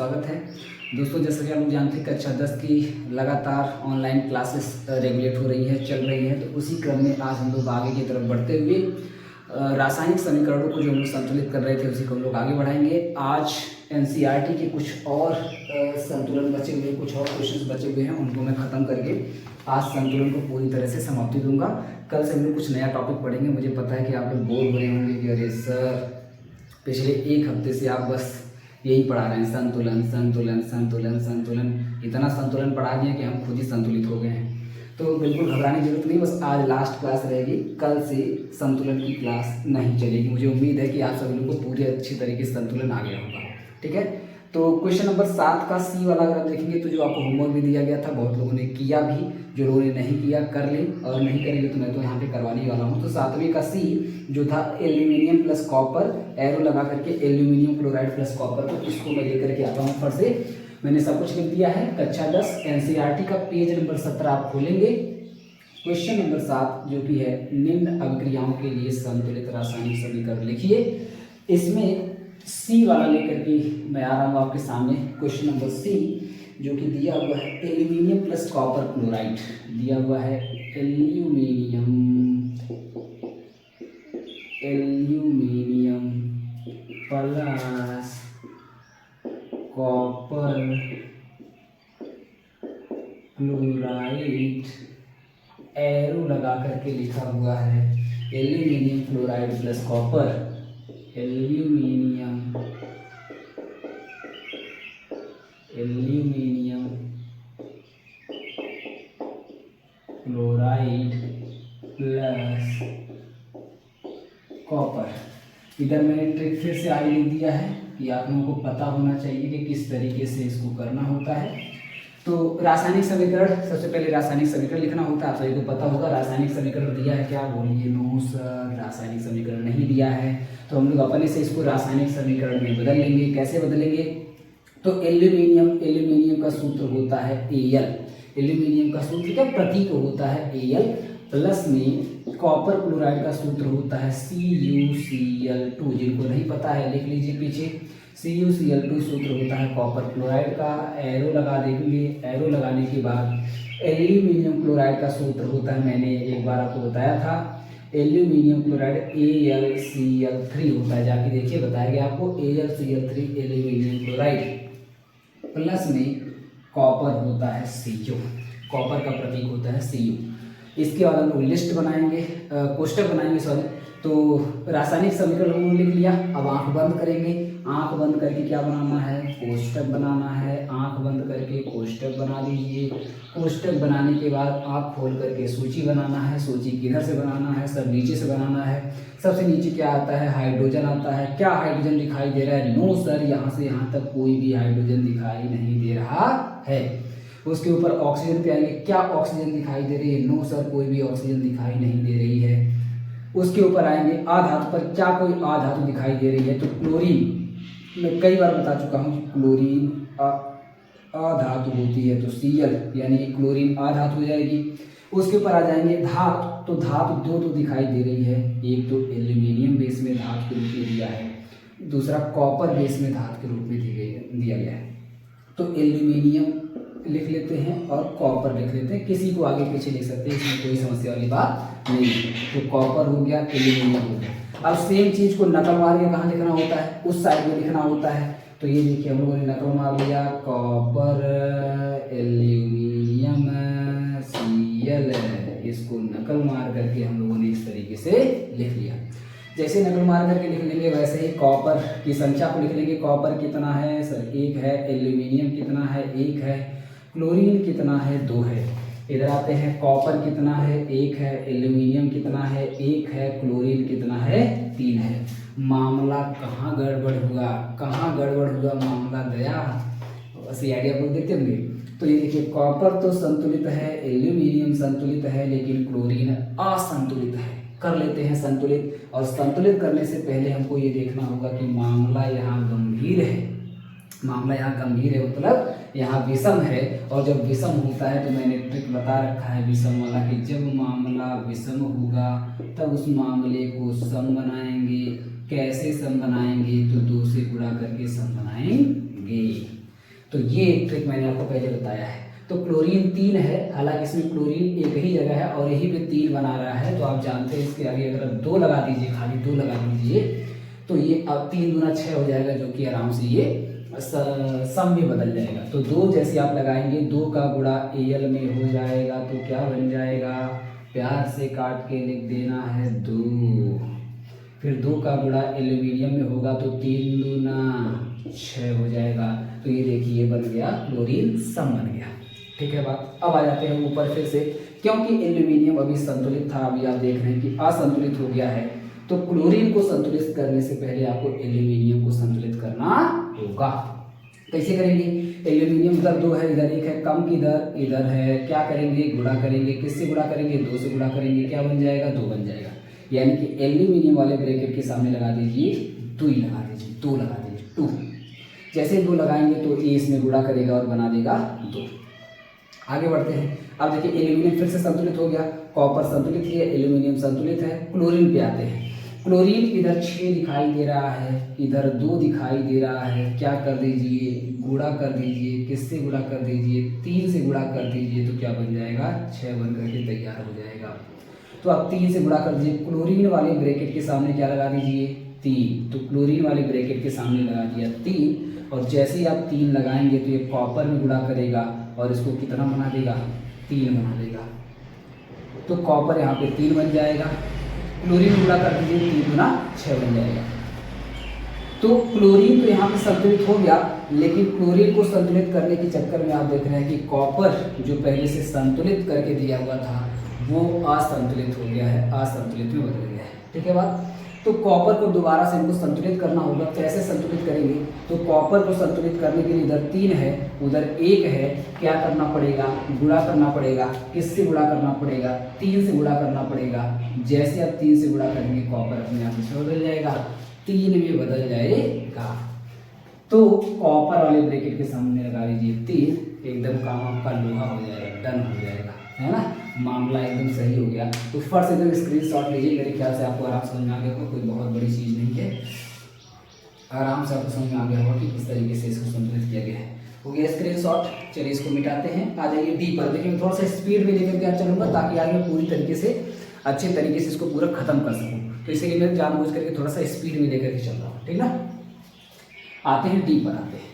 स्वागत है। दोस्तों, जैसा कि आप लोग जानते हैं कक्षा 10 की लगातार ऑनलाइन क्लासेस रेगुलेट हो रही है, चल रही है। तो उसी क्रम में आज हम लोग आगे की तरफ बढ़ते हुए रासायनिक समीकरणों को जो हम लोग संतुलित कर रहे थे उसी को हम लोग आगे बढ़ाएंगे। आज एनसीईआरटी के कुछ और संतुलन बचे हुए, कुछ और क्वेश्चंस बचे हुए हैं, उनको मैं ख़त्म करके आज संतुलन को पूरी तरह से समाप्ति दूंगा। कल से हम लोग कुछ नया टॉपिक पढ़ेंगे। मुझे पता है कि आप लोग बोर हो रहे होंगे कि अरे सर पिछले एक हफ्ते से आप बस यही पढ़ा रहे हैं, संतुलन संतुलन संतुलन संतुलन। इतना संतुलन पढ़ा दिया कि हम खुद ही संतुलित हो गए हैं। तो बिल्कुल घबराने की जरूरत नहीं, बस आज लास्ट क्लास रहेगी, कल से संतुलन की क्लास नहीं चलेगी। मुझे उम्मीद है कि आप सभी लोगों को पूरी अच्छी तरीके से संतुलन आ गया होगा। ठीक है, तो क्वेश्चन नंबर 7 का सी वाला अगर आप देखेंगे तो जो आपको होमवर्क भी दिया गया था, बहुत लोगों ने किया भी, जो लोगों ने नहीं किया कर ले, और नहीं करेंगे तो मैं तो यहाँ पे करवाने वाला हूँ। तो 7वें का सी जो था एल्यूमिनियम प्लस कॉपर, एरो लगा करके एल्यूमिनियम क्लोराइड प्लस कॉपर, तो इसको मैं लेकर के आता हूँ। फिर से मैंने सब कुछ लिख दिया है। कक्षा 10 एनसीईआरटी का पेज नंबर 17 आप खोलेंगे। क्वेश्चन नंबर 7 जो कि है निम्न अभिक्रियाओं के लिए संतुलित रासायनिक समीकरण लिखिए। इसमें सी वाला लेकर के मैं आ रहा हूँ आपके सामने। क्वेश्चन नंबर सी जो कि दिया हुआ है एल्यूमिनियम प्लस कॉपर क्लोराइड, दिया हुआ है aluminium plus copper chloride, arrow लगा करके लिखा हुआ है aluminium chloride plus copper, aluminium chloride plus copper. इधर मैंने ट्रिक फिर से आगे लिख दिया है कि आप लोगों को पता होना चाहिए कि किस तरीके से इसको करना होता है। तो रासायनिक समीकरण, सबसे पहले रासायनिक समीकरण लिखना होता है। आप सभी को पता होगा रासायनिक समीकरण दिया है क्या, बोलिए नो सर रासायनिक समीकरण नहीं दिया है। तो हम लोग अपने से इसको रासायनिक समीकरण में बदल लेंगे। कैसे बदलेंगे, तो एल्यूमिनियम का सूत्र होता है एल, एल्यूमिनियम का सूत्र का प्रतीक होता है एल, प्लस में कॉपर क्लोराइड का सूत्र होता है CuCl2। जिनको नहीं पता है लिख लीजिए पीछे, CuCl2 सूत्र होता है कॉपर क्लोराइड का। एरो लगा देंगे, एरो लगाने के बाद एल्यूमिनियम क्लोराइड का सूत्र होता है, मैंने एक बार आपको बताया था, एल्यूमिनियम क्लोराइड AlCl3 होता है। जाके देखिए बताया गया आपको, AlCl3 एल्यूमिनियम क्लोराइड, प्लस में कॉपर होता है Cu, कॉपर का प्रतीक होता है Cu। इसके बाद हम लोग लिस्ट बनाएंगे, कोष्टक बनाएंगे सॉरी। तो रासायनिक समीकरण हमने लिख लिया। अब आंख बंद करेंगे, आंख बंद करके क्या बनाना है, कोष्टक बनाना है। आंख बंद करके कोष्टक बना लीजिए। कोष्टक बनाने के बाद आंख खोल करके सूची बनाना है। सूची किधर से बनाना है, सब नीचे से बनाना है। सबसे नीचे क्या आता है, हाइड्रोजन आता है। क्या हाइड्रोजन दिखाई दे रहा है, नो सर यहाँ से यहाँ तक कोई भी हाइड्रोजन दिखाई नहीं दे रहा है। उसके ऊपर ऑक्सीजन पे आएंगे, क्या ऑक्सीजन दिखाई दे रही है, नो सर कोई भी ऑक्सीजन दिखाई नहीं दे रही है। उसके ऊपर आएंगे आधातु पर, क्या कोई आधातु दिखाई दे रही है, तो क्लोरीन, मैं कई बार बता चुका हूँ क्लोरीन आधातु होती है, तो Cl यानी क्लोरीन आधातु हो जाएगी। उसके ऊपर आ जाएंगे धातु, तो धातु दो तो दिखाई दे रही है, एक तो एल्यूमिनियम बेस में धातु के रूप में दिया है, दूसरा कॉपर बेस में धातु के रूप में दिया गया है। तो एल्यूमिनियम लिख लेते हैं और कॉपर लिख लेते हैं, किसी को आगे पीछे लिख सकते हैं, इसमें कोई समस्या वाली बात नहीं है। तो कॉपर हो गया, एल्यूमिनियम हो गया। अब सेम चीज को नकल मार के कहाँ लिखना होता है, उस साइड में लिखना होता है। तो ये देखिए हम लोगों ने नकल मार लिया, कॉपर एल्यूमिनियम Cl, इसको नकल मार करके हम लोगों ने इस तरीके से लिख लिया। जैसे नकल मार करके लिख लेंगे वैसे ही कॉपर की संख्या को लिख लेंगे। कॉपर कितना है सर, 1 है। एल्यूमिनियम कितना है, 1 है। क्लोरीन कितना है, 2 है। इधर आते हैं, कॉपर कितना है, 1 है। एल्यूमिनियम कितना है, 1 है। क्लोरीन कितना है, 3 है। मामला कहाँ गड़बड़ हुआ, कहाँ गड़बड़ हुआ मामला गया, बस ये आइडिया को देखते होंगे। तो ये देखिए कॉपर तो संतुलित है, एल्यूमिनियम संतुलित है, लेकिन क्लोरीन असंतुलित है। कर लेते हैं संतुलित, और संतुलित करने से पहले हमको ये देखना होगा कि मामला यहाँ गंभीर है। मामला यहाँ गंभीर है मतलब यहाँ विषम है, और जब विषम होता है तो मैंने ट्रिक बता रखा है विषम वाला कि जब मामला विषम होगा तब उस मामले को सम बनाएंगे। कैसे सम बनाएंगे, तो 2 से गुणा करके सम बनाएंगे। तो ये ट्रिक मैंने आपको पहले बताया है। तो क्लोरीन 3 है, हालांकि इसमें क्लोरीन एक ही जगह है और यही पे 3 बना रहा है, तो आप जानते हैं इसके आगे अगर आप 2 लगा दीजिए, खाली 2 लगा दीजिए, तो ये अब 3 दूना 6 हो जाएगा, जो कि आराम से ये सम में बदल जाएगा। तो 2 जैसे आप लगाएंगे, 2 का गुणा Al में हो जाएगा, तो क्या बन जाएगा, प्यार से काट के लिख देना है 2। फिर 2 का गुणा एल्यूमिनियम में होगा, तो 3 दूना 6 हो जाएगा। तो ये देखिए बन गया क्लोरीन सम बन गया। ठीक है बात। अब आ जाते हैं ऊपर फिर से, क्योंकि एल्यूमिनियम अभी संतुलित था, अभी आप देख रहे हैं कि असंतुलित हो गया है, तो क्लोरीन को संतुलित करने से पहले आपको एल्यूमिनियम को संतुलित करना होगा। कैसे करेंगे, एल्यूमिनियम इधर 2 है, इधर 1 है, कम की दर इधर है, क्या करेंगे, गुणा करेंगे, किससे गुणा करेंगे, 2 से गुणा करेंगे, क्या बन जाएगा, 2 बन जाएगा। यानी कि एल्यूमिनियम वाले ब्रैकेट के सामने लगा दीजिए 2 ही लगा दीजिए, 2 लगा दीजिए 2। जैसे 2 लगाएंगे तो ये इसमें गुणा करेगा और बना देगा 2। आगे बढ़ते हैं। अब देखिए एल्यूमिनियम फिर से संतुलित हो गया, कॉपर संतुलित है, एल्यूमिनियम संतुलित है। क्लोरीन पे आते हैं। क्लोरीन इधर 6 दिखाई दे रहा है, इधर 2 दिखाई दे रहा है, क्या कर दीजिए, गुणा कर दीजिए, किससे गुणा कर दीजिए, 3 से गुणा कर दीजिए, तो क्या बन जाएगा, 6 बन करके तैयार हो जाएगा। तो आप 3 से गुणा कर दीजिए, क्लोरीन वाले ब्रैकेट के सामने क्या लगा दीजिए, 3। तो क्लोरीन वाले ब्रैकेट के सामने लगा दिया 3, और जैसे ही आप 3 लगाएंगे तो ये कॉपर में गुणा करेगा और इसको कितना बना देगा, 3 बना देगा। तो कॉपर यहाँ पे 3 बन जाएगा, क्लोरीन गुणा कर दीजिए, 3 गुना 6 बन जाएगा। तो क्लोरीन तो यहाँ पे संतुलित हो गया, लेकिन क्लोरीन को संतुलित करने के चक्कर में आप देख रहे हैं कि कॉपर जो पहले से संतुलित करके दिया हुआ था वो असंतुलित हो गया है, असंतुलित में बदल गया है। ठीक है बात। तो कॉपर को दोबारा से इनको संतुलित करना होगा। कैसे संतुलित करेंगे, तो कॉपर को संतुलित करने के लिए इधर 3 है, उधर 1 है, क्या करना पड़ेगा, गुणा करना पड़ेगा। किससे गुणा करना पड़ेगा, 3 से गुणा करना पड़ेगा। जैसे आप 3 से गुणा करेंगे कॉपर अपने आप से बदल जाएगा, 3 में बदल जाएगा। तो कॉपर वाले ब्रैकेट के सामने लगा लीजिए 3, एकदम काम आपका लोहा हो जाएगा, डन हो जाएगा, है ना, मामला एकदम सही हो गया। तो फर्स्ट एकदम स्क्रीनशॉट लीजिए, मेरे ख्याल से आपको आराम समझ में आ गया होगा, कोई बहुत बड़ी चीज़ नहीं है, आराम से आपको समझ में आ गया होगा कि किस तरीके से इसको संतुलित किया गया है। हो गया स्क्रीनशॉट। चलिए इसको मिटाते हैं, आ जाइए डी पर। देखिए थोड़ा सा स्पीड में लेकर के चलूँगा ताकि आज मैं पूरी तरीके से अच्छे तरीके से इसको पूरा खत्म कर सकूँ, तो इसीलिए मैं जानबूझ करके थोड़ा सा स्पीड में लेकर के चल रहा हूँ, ठीक ना। आते हैं डी पर, आते हैं।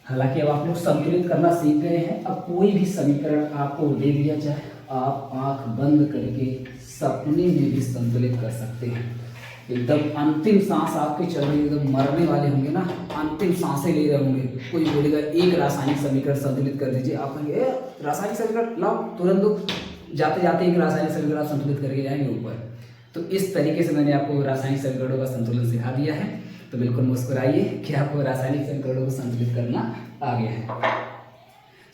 हालांकि अब आप लोग संतुलित करना सीख गए हैं। अब कोई भी समीकरण आपको दे दिया जाए, आप आंख बंद करके सपने में भी संतुलित कर सकते हैं। एकदम अंतिम सांस आपके चल रही, एकदम मरने वाले होंगे ना, अंतिम सांसें ले रहे होंगे, कोई बोलेगा एक रासायनिक समीकरण संतुलित कर दीजिए, आप कहेंगे रासायनिक समीकरण लाओ तुरंत दो, जाते जाते एक रासायनिक समीकरण संतुलित करके जाएंगे ऊपर। तो इस तरीके से मैंने आपको रासायनिक समीकरणों का संतुलन सिखा दिया है। तो बिल्कुल मुस्कुराइए कि आपको रासायनिक समीकरणों को संतुलित करना आ गया है।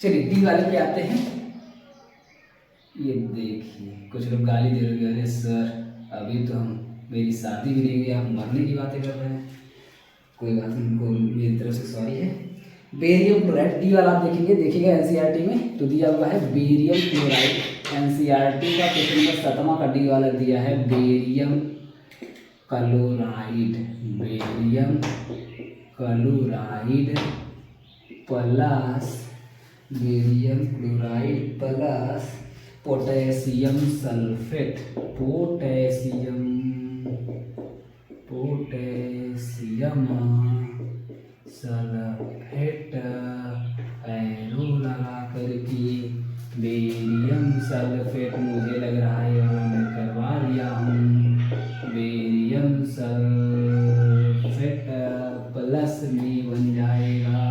चलिए डी वाले पे आते हैं। ये देखिए कुछ लोग गाली दे रहे हैं, अरे सर अभी तो मेरी शादी भी नहीं हुई, आप मरने की बातें कर रहे हैं। कोई बात नहीं, उनको मेरी तरफ से सॉरी है। बेरियम क्लोराइड डी वाला आप देखेंगे, देखिएगा एनसीईआरटी में तो दिया हुआ है बेरियम क्लोराइड। एनसीईआरटी का क्वेश्चन नंबर 7वां का डी वाला दिया है barium chloride, barium chloride plus barium chloride plus potassium sulphate, potassium sulphate arrow लगा करके बेरियम सल्फेट, मुझे लग रहा है मैं करवा लिया हूँ, बेरियम सल्फेट प्लस में बन जाएगा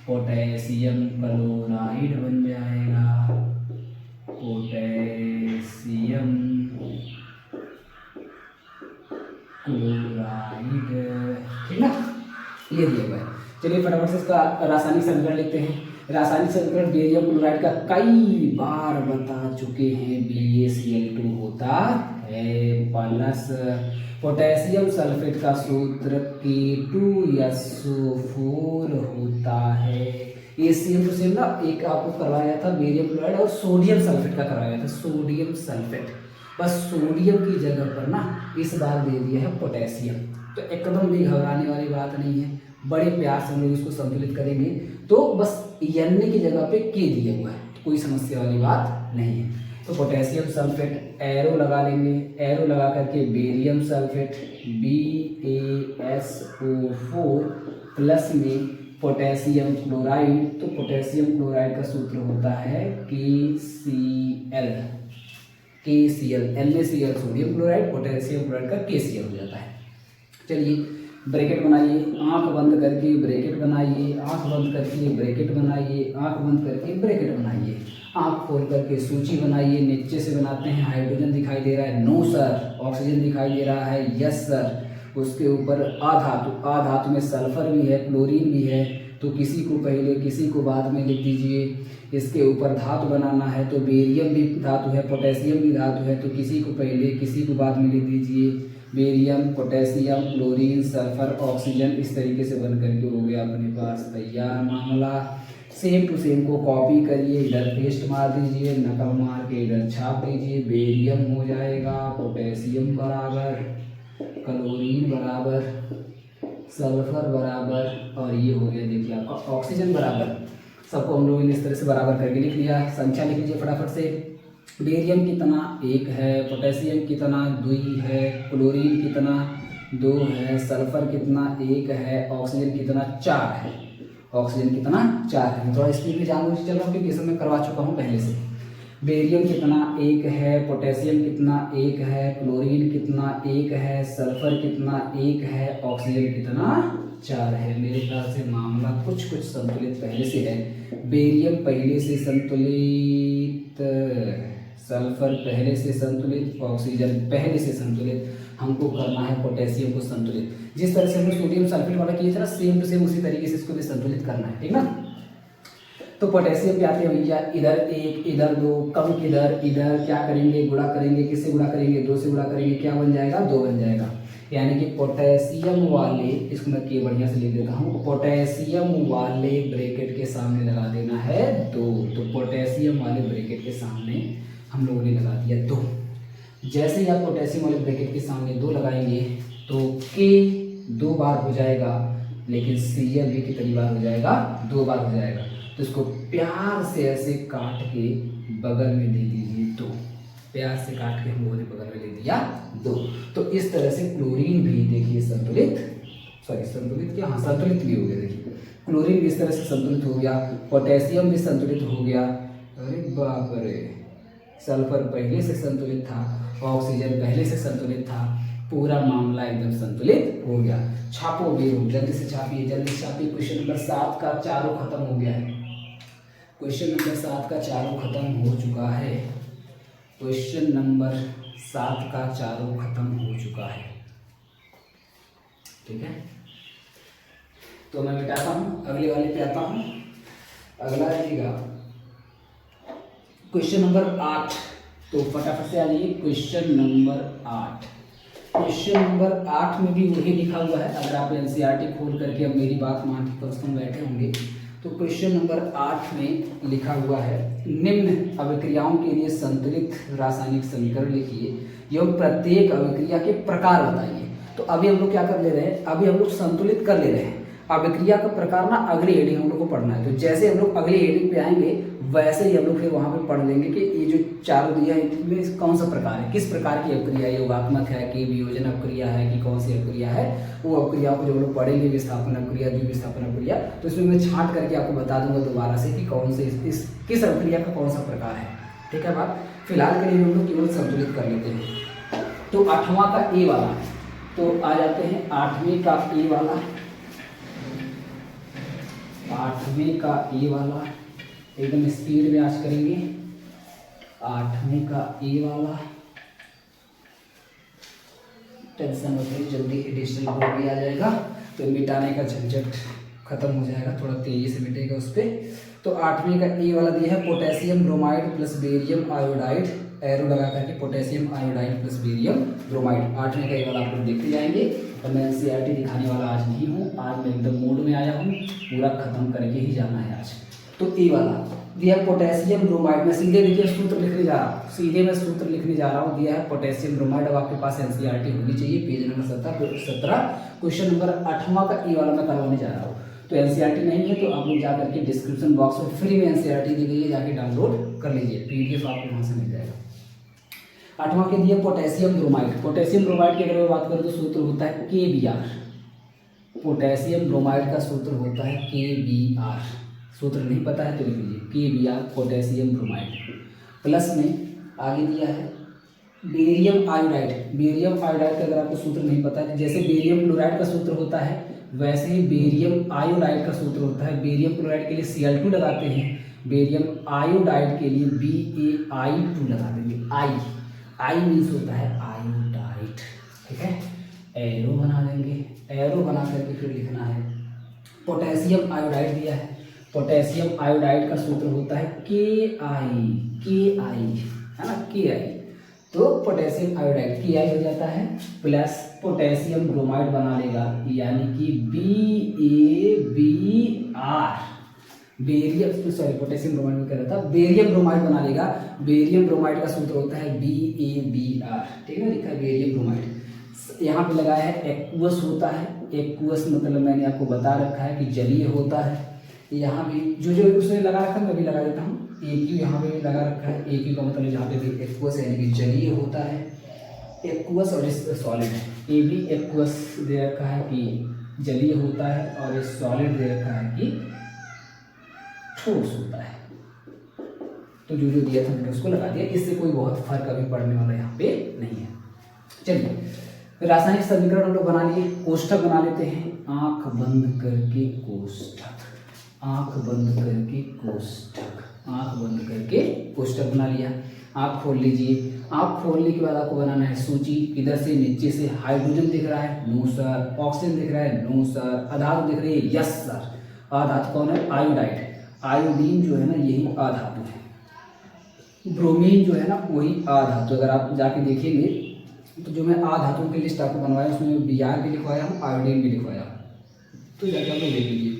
पोटेशियम क्लोराइड बन जाएगा, पोटेशियम क्लोराइड, ठीक ना, ये दिया हुआ है। चलिए फटाफट से इसका रासायनिक समीकरण लिखते हैं। रासायनिक समीकरण बेरियम क्लोराइड का कई बार बता चुके हैं, BaCl2 होता है प्लस पोटेशियम सल्फेट का सूत्र K2SO4 होता है। ये सेम टू सेम ना एक आपको करवाया था बेरियम क्लोराइड और सोडियम सल्फेट का करवाया था, सोडियम सल्फेट, बस सोडियम की जगह पर ना इस बार दे दिया है पोटेशियम। तो एकदम भी घबराने वाली बात नहीं है, बड़े प्यार से हम लोग इसको संतुलित करेंगे। तो बस N की जगह पे K दिया हुआ है, कोई समस्या वाली बात नहीं है। तो पोटेशियम सल्फेट एरो लगा लेंगे, एरो लगा करके बेरियम सल्फेट BaSO4 प्लस में पोटेशियम क्लोराइड। तो पोटेशियम क्लोराइड का सूत्र होता है KCl, NaCl sodium chloride, potassium chloride का KCl हो जाता है। चलिए ब्रैकेट बनाइए, आंख बंद करके ब्रैकेट बनाइए, आंख बंद करके ब्रैकेट बनाइए, आंख बंद करके ब्रैकेट बनाइए, आंख खोल करके सूची बनाइए। नीचे से बनाते हैं, हाइड्रोजन दिखाई दे रहा है, नो सर। ऑक्सीजन दिखाई दे रहा है, यस सर। उसके ऊपर आधातु में सल्फर भी है, क्लोरीन भी है, तो किसी को पहले किसी को बाद में लिख दीजिए। इसके ऊपर धातु बनाना है, तो बेरियम भी धातु है, पोटेशियम भी धातु है, तो किसी को पहले किसी को बाद में लिख दीजिए। Barium, potassium, chlorine, sulphur, oxygen, इस तरीके से बन करके हो गया अपने पास तैयार मामला। सेम टू सेम को कॉपी करिए, इधर पेस्ट मार दीजिए, नकल मार के इधर छाप दीजिए। बेरियम हो जाएगा पोटेशियम बराबर, क्लोरीन बराबर, सल्फर बराबर, और ये हो गया देखिए आपका ऑक्सीजन बराबर। सबको हम लोगों ने इस तरह से बराबर करके लिख लिया। संख्या लिख लीजिए फटाफट से। बेरियम कितना 1 है, पोटेशियम कितना 2 है, क्लोरीन कितना 2 है, सल्फर कितना 1 है, ऑक्सीजन कितना 4 है। ऑक्सीजन कितना 4 है। थोड़ा स्पीड में जानबूझ चल रहा हूँ क्योंकि इसे मैं करवा चुका हूँ पहले से। बेरियम कितना 1 है, पोटेशियम कितना 1 है, क्लोरीन कितना 1 है, सल्फर कितना 1 है, ऑक्सीजन कितना 4 है। मेरे ख्याल से मामला कुछ संतुलित पहले से है। बेरियम पहले से संतुलित, सल्फर पहले से संतुलित, ऑक्सीजन पहले से संतुलित। हमको करना है पोटेशियम को संतुलित। जिस तरह से हमने सोडियम सल्फेट वाला किया था ना, सेम टू सेम उसी तरीके से इसको भी संतुलित करना है, ठीक ना। तो पोटेशियम पे आते हैं भैया, इधर 1 इधर 2, कम इधर, इधर क्या करेंगे, गुणा करेंगे। किससे गुणा करेंगे? 2 से गुणा करेंगे। क्या बन जाएगा? 2 बन जाएगा। यानी कि पोटेशियम वाले, इसको मैं के बढ़िया से लिख देता हूँ, पोटेशियम वाले ब्रैकेट के सामने लगा देना है 2। तो पोटेशियम वाले ब्रैकेट के सामने हम लोगों ने लगा दिया 2। जैसे ही आप पोटेशियम वाले ब्रैकेट के सामने 2 लगाएंगे तो के 2 बार हो जाएगा, लेकिन Cl भी कितनी बार हो जाएगा? 2 बार हो जाएगा। तो इसको प्यार से ऐसे काट के बगल में दे दीजिए 2। प्यार से काट के हम लोगों ने बगल में ले दिया 2। तो इस तरह से क्लोरीन भी देखिए संतुलित, संतुलित क्या, हाँ संतुलित भी हो गया। देखिए क्लोरीन भी इस तरह से संतुलित हो गया, पोटेशियम भी संतुलित हो गया। अरे बाप रे, सल्फर पहले से संतुलित था, ऑक्सीजन पहले से संतुलित था, पूरा मामला एकदम संतुलित हो गया। छापो भी, जल्दी से छापिए, जल्दी से छापिए। क्वेश्चन नंबर 7 का चारों खत्म हो गया है। क्वेश्चन नंबर 7 का चारों खत्म हो चुका है। क्वेश्चन नंबर 7 का चारों खत्म हो चुका है, ठीक है। तो मैं मिटाता हूँ, अगले वाले पे आता हूँ। अगला रहेगा क्वेश्चन नंबर 8। तो फटाफट से आ जाइए क्वेश्चन नंबर 8। क्वेश्चन नंबर 8 में भी वही लिखा हुआ है। अगर आप एनसीईआरटी खोल करके अब मेरी बात मान के कम बैठे होंगे तो क्वेश्चन नंबर 8 में लिखा हुआ है, निम्न अभिक्रियाओं के लिए संतुलित रासायनिक समीकरण लिखिए एवं प्रत्येक अभिक्रिया के प्रकार बताइए। तो अभी हम लोग क्या कर ले रहे हैं? अभी हम लोग संतुलित कर ले रहे हैं। अभिक्रिया का प्रकार ना अगली हेडिंग हम लोग को पढ़ना है। तो जैसे हम लोग अगली हेडिंग पे आएंगे वैसे ही हम लोग फिर वहाँ पे पढ़ लेंगे कि ये जो चारों दिया है इनमें कौन सा प्रकार है, किस प्रकार की अपक्रिया, योगात्मक है कि वियोजन अपक्रिया है कि कौन सी अपक्रिया है। वो अपक्रियाओं को जब हम लोग पढ़ेंगे, विस्थापन अपक्रिया, द्विविस्थापन अपक्रिया, तो इसमें मैं छांट करके आपको बता दूंगा दोबारा से कि कौन से किस अपक्रिया का कौन सा प्रकार है, ठीक है बात। फिलहाल के लिए हम लोग केवल संतुलित कर लेते हैं। तो 8वां का ए वाला, तो आ जाते हैं 8वें का ए वाला। 8वें का ए वाला एकदम स्पीड में आज करेंगे। 8वें का ए वाला, टेंशन मत लीजिए, जल्दी एडिशनल कोड भी आ जाएगा तो मिटाने का झंझट खत्म हो जाएगा, थोड़ा तेजी से मिटेगा उस पर। तो 8वें का ए वाला दिया है potassium bromide plus barium iodide, arrow लगा करके potassium iodide plus barium bromide. 8वें का ए वाला आप लोग देखते जाएंगे। और मैं एनसीईआरटी दिखाने वाला आज नहीं हूँ, आज मैं एकदम मूड में आया हूँ, पूरा खत्म करके ही जाना है आज। तो ए वाला दिया है पोटेशियम ब्रोमाइड। मैं सीधे देखिए सूत्र लिखने जा रहा हूँ, सीधे मैं सूत्र लिखने जा रहा हूँ। दिया है पोटेशियम ब्रोमाइड। अब आपके पास एनसीईआरटी होनी चाहिए, पेज नंबर 17 क्वेश्चन नंबर 8वां का ई वाला मैं करवाने जा रहा हूँ। तो एनसीईआरटी नहीं है तो आप लोग जा करके डिस्क्रिप्शन बॉक्स में फ्री में एनसीईआरटी दी गई है, जाके डाउनलोड कर लीजिए, पीडीएफ आपको वहाँ से मिल जाएगा। 8वां के दिया पोटेशियम ब्रोमाइड। पोटेशियम ब्रोमाइड की अगर मैं बात करूँ तो सूत्र होता है KBr। पोटेशियम ब्रोमाइड का सूत्र होता है KBr। सूत्र नहीं पता है तो लिख लीजिए KBr पोटेशियम ब्रोमाइड। प्लस में आगे दिया है बेरियम आयोडाइड। बेरियम आयोडाइड का अगर आपको सूत्र नहीं पता है, जैसे बेरियम क्लोराइड का सूत्र होता है वैसे ही बेरियम आयोडाइड का सूत्र होता है। बेरियम क्लोराइड के लिए Cl2 लगाते हैं, बेरियम आयोडाइड के लिए BaI2 लगा देंगे। आई मीन्स होता है आयोडाइड, ठीक है। एरो बना देंगे, एरो बना करके फिर लिखना है पोटेशियम आयोडाइड दिया है। पोटेशियम आयोडाइड का सूत्र होता है KI है ना, KI। तो पोटेशियम आयोडाइड KI हो जाता है, प्लस पोटेशियम ब्रोमाइड बना लेगा यानी कि BaBr। Barium sorry potassium bromide में कह रहा था, बेरियम ब्रोमाइड बना लेगा। बेरियम ब्रोमाइड का सूत्र होता है BaBr, ठीक है ना, लिखा है बेरियम ब्रोमाइड। यहाँ पे लगाया है एक्वस होता है। एक्वस मतलब मैंने आपको बता रखा है कि जलीय होता है। यहाँ भी जो उसने लगा रखा है मैं भी लगा देता हूँ। AQ यहाँ पे भी लगा रखा है। AQ का मतलब जहाँ पे भी एक्वस यानी कि जलीय होता है। एक्वस और इस सॉलिड है। ये भी एक्वस दे रखा है कि जलीय होता है और इस सॉलिड दे रखा है कि ठोस होता है। तो जो दिया था मैंने उसको लगा दिया। इससे कोई बहुत फर्क अभी पड़ने वाला यहाँ पे नहीं है। चलिए रासायनिक समीकरण हम लोग बना लिए, कोष्ठक बना लेते हैं। आंख बंद करके कोष्ठक, आंख बंद करके कोष्ठक, आंख बंद करके कोष्ठक बना लिया। आंख खोल लीजिए। आंख खोलने के बाद आपको बनाना है सूची। इधर से नीचे से हाइड्रोजन दिख रहा है, नो सर। ऑक्सीजन दिख रहा है, नो सर। अधातु दिख रही है, यस सर। अधातु कौन है? आयोडाइड। आयोडीन जो है ना यही अधातु है। ब्रोमीन जो है ना वही अधातु। अगर आप जाके देखेंगे तो जो मैं अधातुओं की लिस्ट आपको बनवाया उसमें Br भी लिखवाया हूँ, आयोडीन भी लिखवाया हूँ, तो जाके आप लोग देख लीजिए।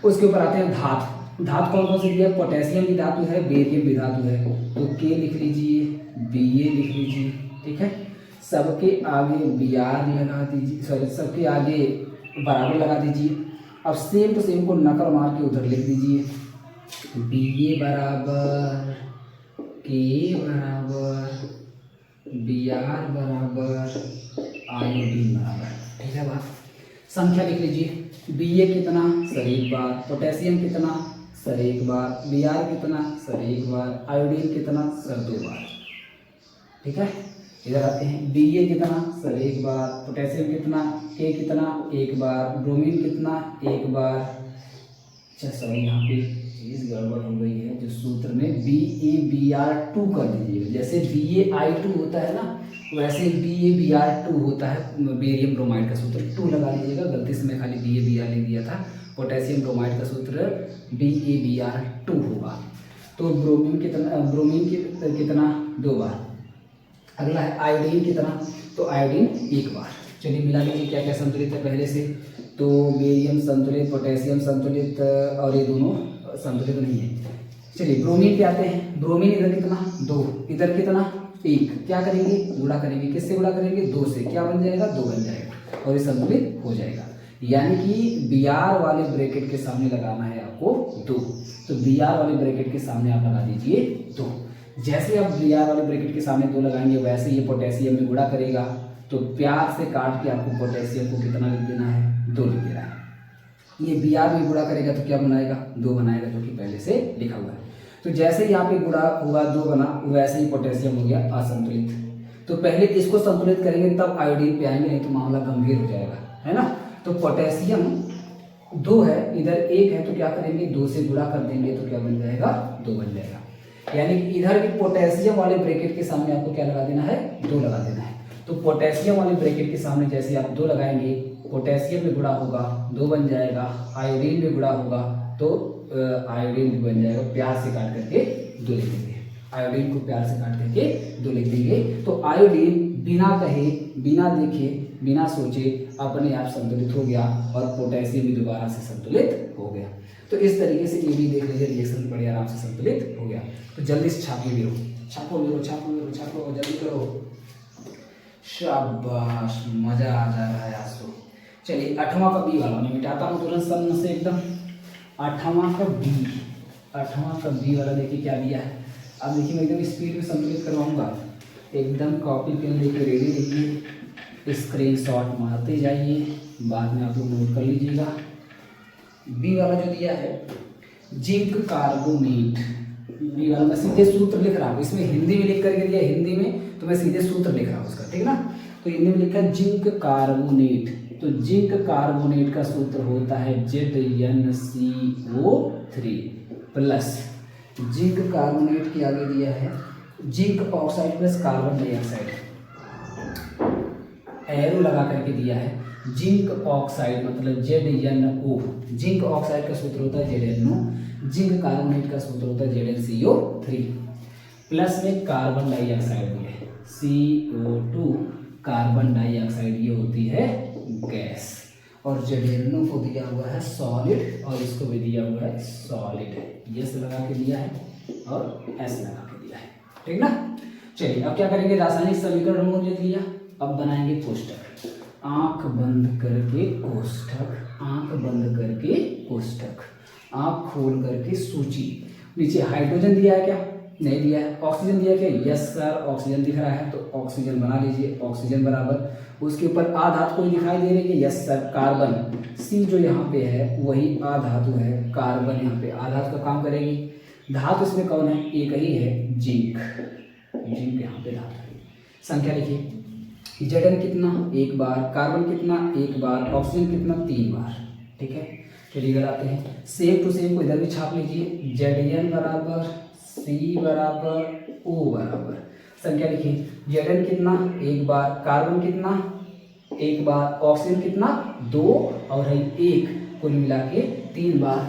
उसके ऊपर आते हैं धातु। धातु कौन कौन सी दिया? पोटेशियम भी धातु है, बेरियम भी धातु है, तो K लिख लीजिए, Ba लिख लीजिए, ठीक है। सबके आगे Br लगा दीजिए, सॉरी सबके आगे बराबर लगा दीजिए। अब सेम टू सेम को नकल मार के उधर लिख दीजिए, Ba बराबर K बराबर Br बराबर आयोडीन बराबर, ठीक है बात। संख्या लिख लीजिए, Ba कितना? सर एक बार। पोटेशियम कितना? सर एक बार। Br कितना? सर एक बार। आयोडीन कितना? सर दो बार, ठीक है। इधर आते हैं, Ba कितना? सर एक बार। पोटेशियम कितना? K कितना? एक बार। ब्रोमीन कितना? एक बार। अच्छा सॉरी यहाँ पे चीज़ गड़बड़ हो गई है, जो सूत्र में BaBr2 कर दीजिएगा। जैसे BaI2 होता है ना वैसे BaBr2 होता है। बेरियम ब्रोमाइड का सूत्र 2 लगा लीजिएगा, गलती से मैं खाली BaBr लिख दिया था। पोटेशियम ब्रोमाइड का सूत्र BaBr2 होगा। तो ब्रोमीन कितना? 2 बार। अगला है आयोडीन कितना? तो आयोडीन 1 बार। चलिए मिला लीजिए क्या क्या संतुलित है पहले से। तो बेरियम संतुलित, पोटेशियम संतुलित और ये दोनों संतुलित नहीं है। चलिए ब्रोमीन पे आते हैं। ब्रोमीन इधर कितना? 2, इधर कितना? 1। क्या करेंगे? गुणा करेंगे। किससे गुणा करेंगे? 2 से। क्या बन जाएगा? 2 बन जाएगा और ये संतुलित हो जाएगा। यानी कि Br वाले ब्रैकेट के सामने लगाना है आपको 2। तो Br वाले ब्रैकेट के सामने आप लगा दीजिए 2। जैसे आप Br वाले ब्रैकेट के सामने 2 लगाएंगे वैसे ये पोटेशियम में गुणा करेगा। तो प्यार से काट के आपको पोटेशियम को कितना लिख देना है? 2 लिख देना है। ये Br में गुणा करेगा तो क्या बनाएगा? 2 बनाएगा, जो कि पहले से लिखा हुआ है। तो जैसे ही यहाँ पे गुणा हुआ 2 बना, वैसे ही पोटेशियम हो गया असंतुलित। तो पहले इसको संतुलित करेंगे तब आयोडीन पे आएंगे, नहीं तो मामला गंभीर हो जाएगा, है ना। तो पोटेशियम 2 है, इधर 1 है, तो क्या करेंगे? 2 से गुणा कर देंगे तो क्या बन जाएगा? 2 बन जाएगा। यानी कि इधर भी पोटेशियम वाले ब्रैकेट के सामने आपको क्या लगा देना है? 2 लगा देना है। तो पोटेशियम वाले ब्रैकेट के सामने जैसे आप 2 लगाएंगे, पोटेशियम में गुणा होगा 2 बन जाएगा, आयोडीन में गुणा होगा तो आयोडीन भी बन जाएगा। प्यार से काट करके 2 लिख देंगे, आयोडीन को प्यार से काट करके 2 लिख देंगे। तो आयोडीन बिना कहे, बिना देखे, बिना सोचे अपने आप संतुलित हो गया और पोटेशियम भी दोबारा से संतुलित हो गया। तो इस तरीके से ये भी देख लीजिए रिएक्शन बड़े आराम से संतुलित हो गया। तो जल्दी से छापिए वीरो, छापो वीरो, छापो वीरो, छापो, जल्दी करो। शाबाश, मजा आ जा रहा है आज तो। चलिए 8वां का बी वाला मैं मिटाता हूँ तुरंत सब से एकदम। 8वां का बी वाला देखिए क्या दिया है। अब देखिए मैं एकदम स्पीड में संतुलित करवाऊंगा, एकदम कॉपी पेन लेके रेडी रहिए, स्क्रीनशॉट मारते जाइए, बाद में आप लोग नोट कर लीजिएगा। बी वाला जो दिया है जिंक कार्बोनेट, बी वाला मैं सीधे सूत्र लिख रहा हूँ, इसमें हिंदी में लिख करके दिया, हिंदी में तो मैं सीधे सूत्र लिख रहा हूँ उसका, ठीक ना। तो हिंदी में लिखा है जिंक कार्बोनेट, तो जिंक कार्बोनेट का सूत्र होता है ZnCO3 प्लस जिंक कार्बोनेट के आगे दिया है zinc oxide plus carbon dioxide, arrow लगा करके दिया है जिंक ऑक्साइड मतलब ZnO, जिंक ऑक्साइड का सूत्र होता है ZnO, जिंक कार्बोनेट का सूत्र होता है ZnCO3 प्लस में कार्बन डाइऑक्साइड दिया है CO2, कार्बन डाइऑक्साइड ये होती है गैस, और ZnO को दिया हुआ है सॉलिड और इसको भी दिया हुआ है सॉलिड, यस लगा के दिया है और एस लगा के दिया है, ठीक ना। चलिए अब क्या करेंगे, रासायनिक समीकरण हमने लिख लिया, अब बनाएंगे कोष्टक। आंख बंद करके कोष्टक, आंख बंद करके कोष्टक, आंख खोल करके सूची। नीचे हाइड्रोजन दिया है क्या, नहीं दिया है। ऑक्सीजन दिया क्या, यस सर ऑक्सीजन दिख रहा है, तो ऑक्सीजन बना लीजिए, ऑक्सीजन बराबर उसके ऊपर आ धातु कोई दिखाई दे रही है, यस सर कार्बन, सी जो यहाँ पे है वही आ धातु है, कार्बन यहाँ पे आ धातु का काम करेगी। धातु इसमें कौन है, एक ही है जिंक, जिंक यहाँ पे धातु है। संख्या लिखिए, Zn कितना, एक बार, कार्बन कितना, एक बार, ऑक्सीजन कितना, 3 बार, ठीक है। चलिए इधर आते हैं, सेम टू सेम को इधर भी छाप लीजिए, Zn बराबर C बराबर O बराबर। संख्या लिखिए, Zn कितना, एक बार, कार्बन कितना, एक बार, ऑक्सीजन कितना, 2 और है 1, कुल मिला के 3 बार।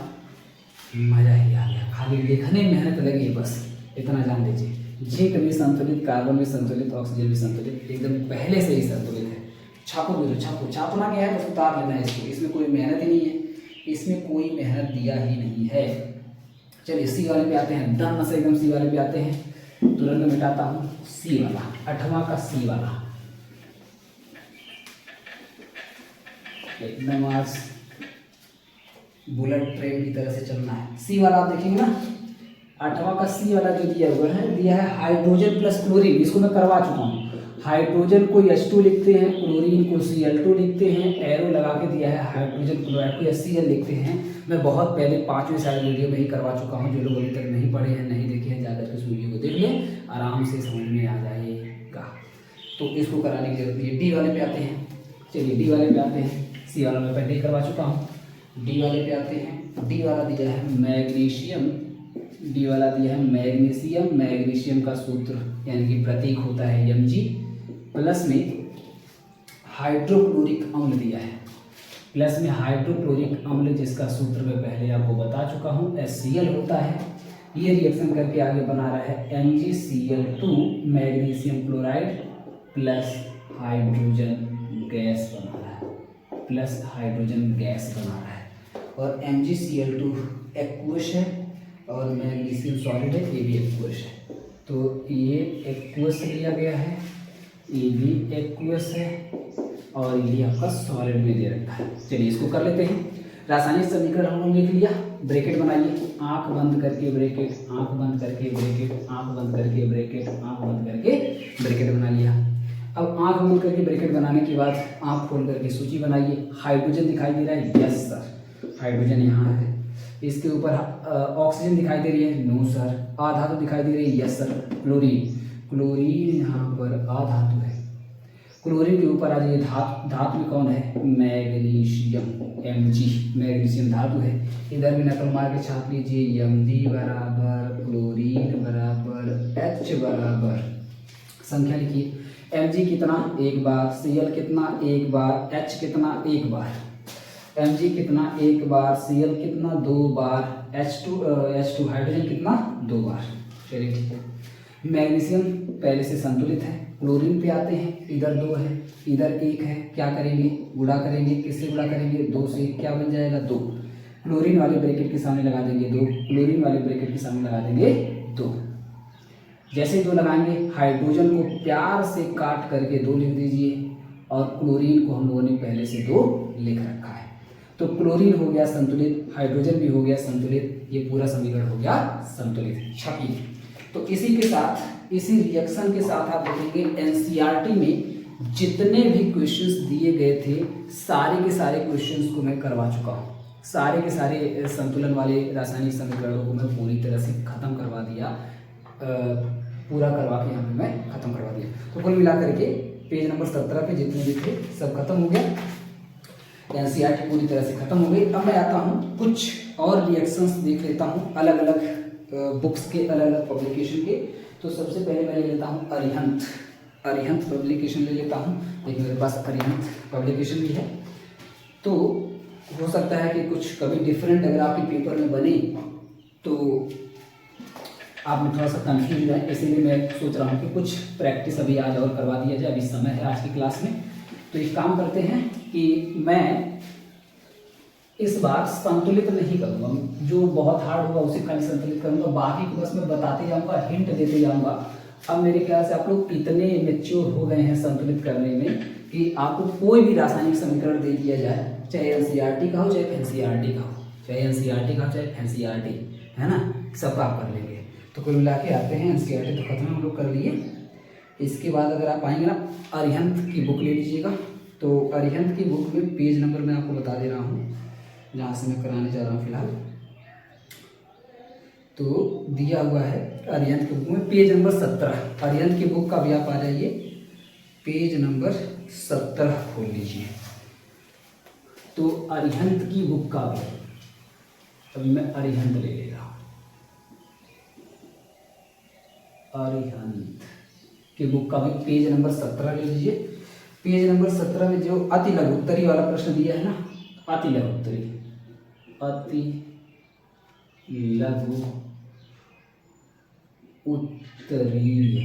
मजा ही आ गया, खाली लिखने में मेहनत लगी है, बस इतना जान लीजिए। जिंक भी संतुलित, कार्बन भी संतुलित, ऑक्सीजन भी संतुलित, एकदम पहले से ही संतुलित है। छापो भी, छापो, छापना क्या है, बस उतार लेना है इसको, इसमें कोई मेहनत ही नहीं है, इसमें कोई मेहनत दिया ही नहीं है। चलिए सी वाले पे आते हैं, दम से एकदम सी वाले पे आते हैं, तुरंत मिटाता हूँ सी वाला, 8वां का सी वाला, एकदम आज बुलेट ट्रेन की तरह से चलना है। सी वाला आप देखेंगे ना, 8वां का सी वाला जो दिया हुआ है, दिया है हाइड्रोजन प्लस क्लोरीन, इसको मैं करवा चुका हूँ। हाइड्रोजन को H2 लिखते हैं, क्लोरीन को Cl2 लिखते हैं, एरो लगा के दिया है हाइड्रोजन क्लोराइड को HCl लिखते हैं। मैं बहुत पहले 5वें साल वीडियो में ही करवा चुका हूँ, जो लोग अभी तक नहीं पढ़े हैं, नहीं देखे हैं, जाकर के उस वीडियो को देख लें, आराम से समझ में आ जाएगा। तो इसको कराने की जरूरत नहीं है। डी वाले पे आते हैं, चलिए डी वाले पे आते हैं, सी वाला मैं पहले ही करवा चुका हूँ। डी वाले पे आते हैं, डी वाला दिया है मैग्नीशियम, डी वाला दिया है मैग्नीशियम, मैग्नीशियम का सूत्र यानी कि प्रतीक होता है Mg, प्लस में हाइड्रोक्लोरिक अम्ल दिया है, प्लस में हाइड्रोक्लोरिक अम्ल जिसका सूत्र मैं पहले आपको बता चुका हूँ HCl होता है। ये रिएक्शन करके आगे बना रहा है MgCl2 magnesium chloride plus hydrogen gas बना रहा है, प्लस हाइड्रोजन गैस बना रहा है। और MgCl2 एक्वस है और मैग्नीशियम सॉलिड है, ये भी एक्वस है, तो ये एक्वस लिया गया है, ये भी एक्वस है और ये आपका सॉलिड में दे रखा है। चलिए इसको कर लेते हैं। रासायनिक समीकरण हम लोग लिख लिया, ब्रैकेट बनाइए, आंख बंद करके ब्रैकेट, आंख बंद करके ब्रैकेट, आंख बंद करके ब्रैकेट, आंख बंद करके ब्रैकेट बना लिया। अब आंख बंद करके ब्रैकेट बनाने के बाद आंख खोल करके सूची बनाइए। हाइड्रोजन दिखाई दे रहा है, यस सर हाइड्रोजन यहाँ है। इसके ऊपर ऑक्सीजन दिखाई दे रही है, नो सर। आ धातु दिखाई दे रही है, यस सर। क्लोरीन, क्लोरीन यहाँ पर आ धातु है। क्लोरीन के ऊपर आ जाइए, धातु में कौन है, मैग्नीशियम, Mg, मैग्नीशियम धातु है। इधर भी नकल मार के छाप लीजिए, Mg बराबर क्लोरीन बराबर H बराबर, संख्या लिखिए, Mg कितना, एक बार, Cl कितना, एक बार, H कितना, एक बार, Mg कितना, एक बार, Cl कितना, 2 बार, H2 हाइड्रोजन कितना, 2 बार। चलिए ठीक है। मैग्नीशियम पहले से संतुलित है। क्लोरीन पे आते हैं, इधर 2 है, इधर 1 है, क्या करेंगे, गुणा करेंगे, किससे गुणा करेंगे, 2 से, क्या बन जाएगा 2। क्लोरीन वाले ब्रैकेट के सामने लगा देंगे 2, क्लोरीन वाले ब्रैकेट के सामने लगा देंगे 2। जैसे ही 2 लगाएंगे, हाइड्रोजन को प्यार से काट करके 2 लिख दीजिए, और क्लोरीन को हम लोगों ने पहले से 2 लिख रखा है। तो क्लोरीन हो गया संतुलित, हाइड्रोजन भी हो गया संतुलित, ये पूरा समीकरण हो गया संतुलित। छपी। तो इसी के साथ, इसी रिएक्शन के साथ आप देखेंगे एनसीईआरटी में जितने भी क्वेश्चंस दिए गए थे सारे के सारे क्वेश्चंस को मैं करवा चुका हूँ। सारे के सारे संतुलन वाले रासायनिक समीकरणों को मैं पूरी तरह से खत्म करवा दिया, पूरा करवा के यहाँ पे मैं खत्म करवा दिया। तो कुल मिला करके पेज नंबर 17 पे जितने भी थे सब खत्म हो गया, एनसीईआरटी पूरी तरह से खत्म हो गई। अब मैं आता हूँ कुछ और रिएक्शंस देख लेता हूँ अलग अलग बुक्स के, अलग अलग पब्लिकेशन के। तो सबसे पहले मैं ले लेता हूँ अरिहंत पब्लिकेशन ले लेता हूँ। देखिए मेरे पास अरिहंत पब्लिकेशन भी है। तो हो सकता है कि कुछ कभी डिफरेंट अगर आपके पेपर में बने तो आप में थोड़ा सा कंफ्यूज जाए, इसीलिए मैं सोच रहा हूँ कि कुछ प्रैक्टिस अभी आज और करवा दिया जाए। अभी समय है आज की क्लास में, तो एक काम करते हैं कि मैं इस बार संतुलित नहीं करूँगा, जो बहुत हार्ड होगा उसे खाली संतुलित करूँगा, बाकी को बस मैं बताते जाऊँगा, हिंट देते जाऊँगा। अब मेरे ख्याल से आप लोग इतने मैच्योर हो गए हैं संतुलित करने में कि आपको कोई भी रासायनिक समीकरण दे दिया जाए, चाहे एनसीईआरटी का हो चाहे एनसीईआरटी का हो, चाहे एनसीईआरटी का हो चाहे एनसीईआरटी, है ना, सबका आप कर लेंगे। तो कुल मिला के आते हैं, एनसीईआरटी तो खत्म हम लोग कर लिए। इसके बाद अगर आप आएंगे ना, अरिहंत की बुक ले लीजिएगा। तो अरिहंत की बुक में पेज नंबर मैं आपको बता दे रहा हूँ जहाँ से मैं कराने जा रहा हूँ फिलहाल। तो दिया हुआ है अरिहंत की बुक में पेज नंबर 17। अरिहंत की बुक का भी आप आ जाइए, पेज नंबर 17 खोल लीजिए। तो अरिहंत की बुक का भी अभी मैं अरिहंत ले ले रहा हूँ। अरिहंत की बुक का भी पेज नंबर 17 ले लीजिए। पेज नंबर 17 में जो अति लघुत्तरी वाला प्रश्न दिया है ना, अति लघुत्तरी, अति लघु उत्तरीय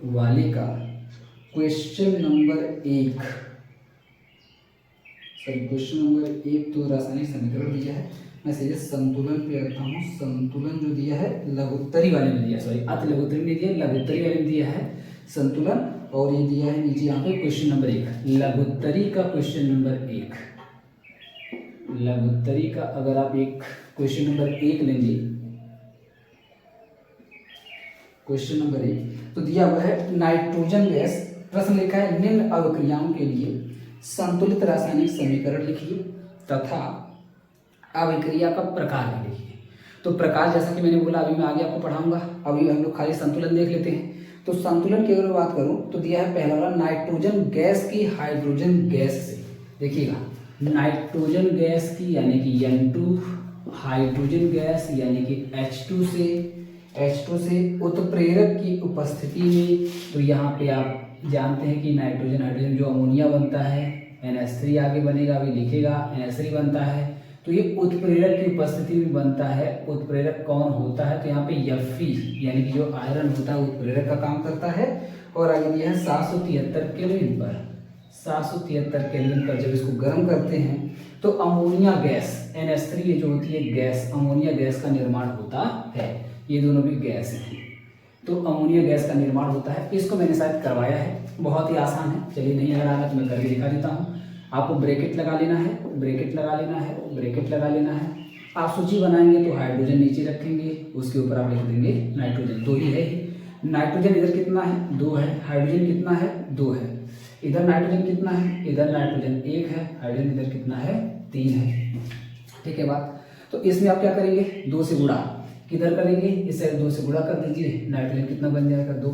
वाले का क्वेश्चन नंबर 1, क्वेश्चन नंबर 1 तो रासायनिक समीकरण दिया है, मैं सीधे संतुलन पे आता हूँ। संतुलन जो दिया है लघुत्तरी वाले में दिया, सॉरी अति लघुत्तरी में दिया, लघुत्तरी वाले में दिया है संतुलन, और ये दिया है नीचे यहाँ पे क्वेश्चन नंबर 1, लघुत्तरी का क्वेश्चन नंबर 1। लघुत्तरी का अगर आप एक क्वेश्चन नंबर 1 लेंगे, क्वेश्चन नंबर 1 तो दिया हुआ है नाइट्रोजन गैस, प्रश्न लिखा है निम्न अभिक्रियाओं के लिए संतुलित रासायनिक समीकरण लिखिए तथा अभिक्रिया का प्रकार भी लिखिए। तो प्रकार जैसा कि मैंने बोला अभी मैं आगे आपको पढ़ाऊंगा, अभी हम लोग खाली संतुलन देख लेते हैं। तो संतुलन की अगर बात करूं तो दिया है पहला वाला नाइट्रोजन गैस की हाइड्रोजन गैस से, देखिएगा नाइट्रोजन गैस की यानी कि N2, हाइड्रोजन गैस यानी कि H2 से उत्प्रेरक की उपस्थिति में। तो यहाँ पे आप जानते हैं कि नाइट्रोजन हाइड्रोजन जो अमोनिया बनता है, NH3 आगे बनेगा, अभी लिखेगा NH3 बनता है, तो ये उत्प्रेरक की उपस्थिति में बनता है। उत्प्रेरक कौन होता है, तो यहाँ पे Fe यानी कि जो आयरन होता है उत्प्रेरक का काम करता है। और आगे दिया है 773 केल्विन पर, 773 केल्विन पर जब इसको गर्म करते हैं तो अमोनिया गैस NH3 जो होती है गैस, अमोनिया गैस का निर्माण होता है। ये दोनों भी गैस हैं, तो अमोनिया गैस का निर्माण होता है। इसको मैंने शायद करवाया है, बहुत ही आसान है। चलिए नहीं अगर आ रहा तो मैं करके दिखा देता हूँ। आपको ब्रैकेट लगा लेना है, ब्रैकेट लगा लेना है, ब्रैकेट लगा लेना है। आप सूची बनाएंगे तो हाइड्रोजन नीचे रखेंगे, उसके ऊपर आप लिख देंगे नाइट्रोजन, 2 ही है ही। नाइट्रोजन इधर कितना है, 2 है। हाइड्रोजन कितना है, 2 है। इधर नाइट्रोजन कितना है, इधर नाइट्रोजन 1 है। हाइड्रोजन इधर कितना है, 3 है। ठीक है बात। तो इसमें आप क्या करेंगे, 2 से गुणा किधर करेंगे, इसे 2 से गुणा कर दीजिए। नाइट्रोजन कितना बन जाएगा, 2,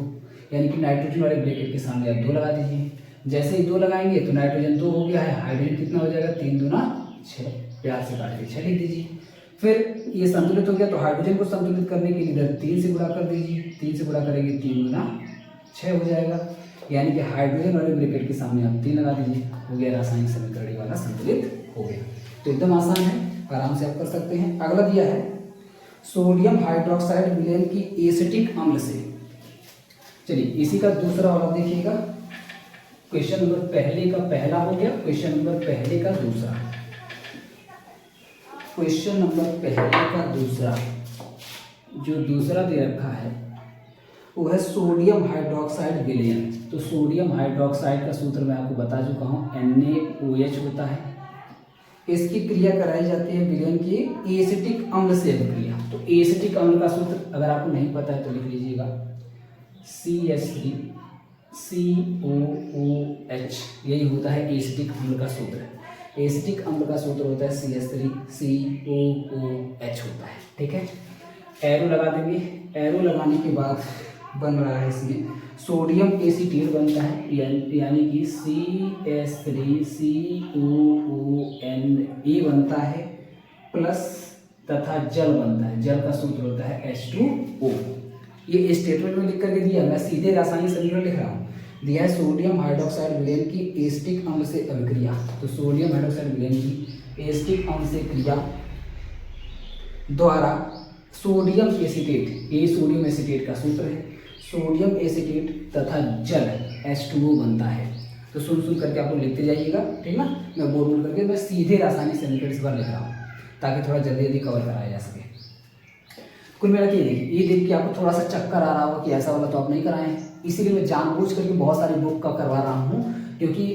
यानी कि नाइट्रोजन वाले ब्रैकेट के सामने आप 2 लगा दीजिए। जैसे ही 2 लगाएंगे तो नाइट्रोजन 2 हो गया है, हाइड्रोजन कितना हो जाएगा, 3 दूना 6, प्यार से काट के 6 लिख दीजिए। फिर ये संतुलित हो गया तो हाइड्रोजन को संतुलित करने के लिए इधर 3 से गुणा कर दीजिए। 3 से गुणा करेंगे 3 दूना 6 हो जाएगा, यानी कि हाइड्रोजन वाले ब्रैकेट के सामने आप 3 लगा दीजिए। हो गया रासायनिक समीकरण वाला संतुलित हो गया। तो एकदम आसान है, आराम से आप कर सकते हैं। अगला दिया है सोडियम हाइड्रोक्साइड विलेन की एसिटिक अम्ल से। चलिए इसी का दूसरा वाला देखिएगा। क्वेश्चन नंबर पहले का पहला हो गया, क्वेश्चन नंबर पहले का दूसरा। क्वेश्चन नंबर पहले का दूसरा, जो दूसरा दे रखा है वो है सोडियम हाइड्रोक्साइड विलयन। तो सोडियम हाइड्रोक्साइड का सूत्र मैं आपको बता चुका हूँ, NaOH होता है। इसकी क्रिया कराई जाती है विलयन की एसिटिक अम्ल से अभिक्रिया। तो एसिटिक अम्ल का सूत्र अगर आपको नहीं पता है तो लिख लीजिएगा, CH3 COOH, यही होता है एसिटिक अम्ल का सूत्र। एसिटिक अम्ल का सूत्र होता है CH3 COOH होता है। ठीक है, एरो लगा देंगे। एरो लगाने के बाद बन रहा है इसमें सोडियम एसीटेट बनता है, यानी कि CH3COONA बनता है, प्लस तथा जल बनता है। जल का सूत्र होता है H2O। ये स्टेटमेंट में लिख करके दिया, मैं सीधे रासायनिक समीकरण लिख रहा हूँ। दिया है सोडियम हाइड्रोक्साइड विलयन की एसिटिक अम्ल से अभिक्रिया। तो सोडियम हाइड्रोक्साइड विलयन की एसिटिक अम्ल से क्रिया द्वारा सोडियम एसीटेट, ये सोडियम एसीटेट का सूत्र है, सोडियम एसीटेट तथा जल H2O बनता है। तो सुन करके आप लोग लिखते जाइएगा, ठीक ना। मैं बोल करके मैं सीधे रासायनिक समीकरण इस बार लिख रहा हूँ ताकि थोड़ा जल्दी कवर कराया जा सके। कुल मिला के ये देख के आपको थोड़ा सा चक्कर आ रहा होगा कि ऐसा वाला तो आप नहीं कराएं, इसीलिए मैं जानबूझ करके बहुत सारी बुक का करवा रहा हूँ, क्योंकि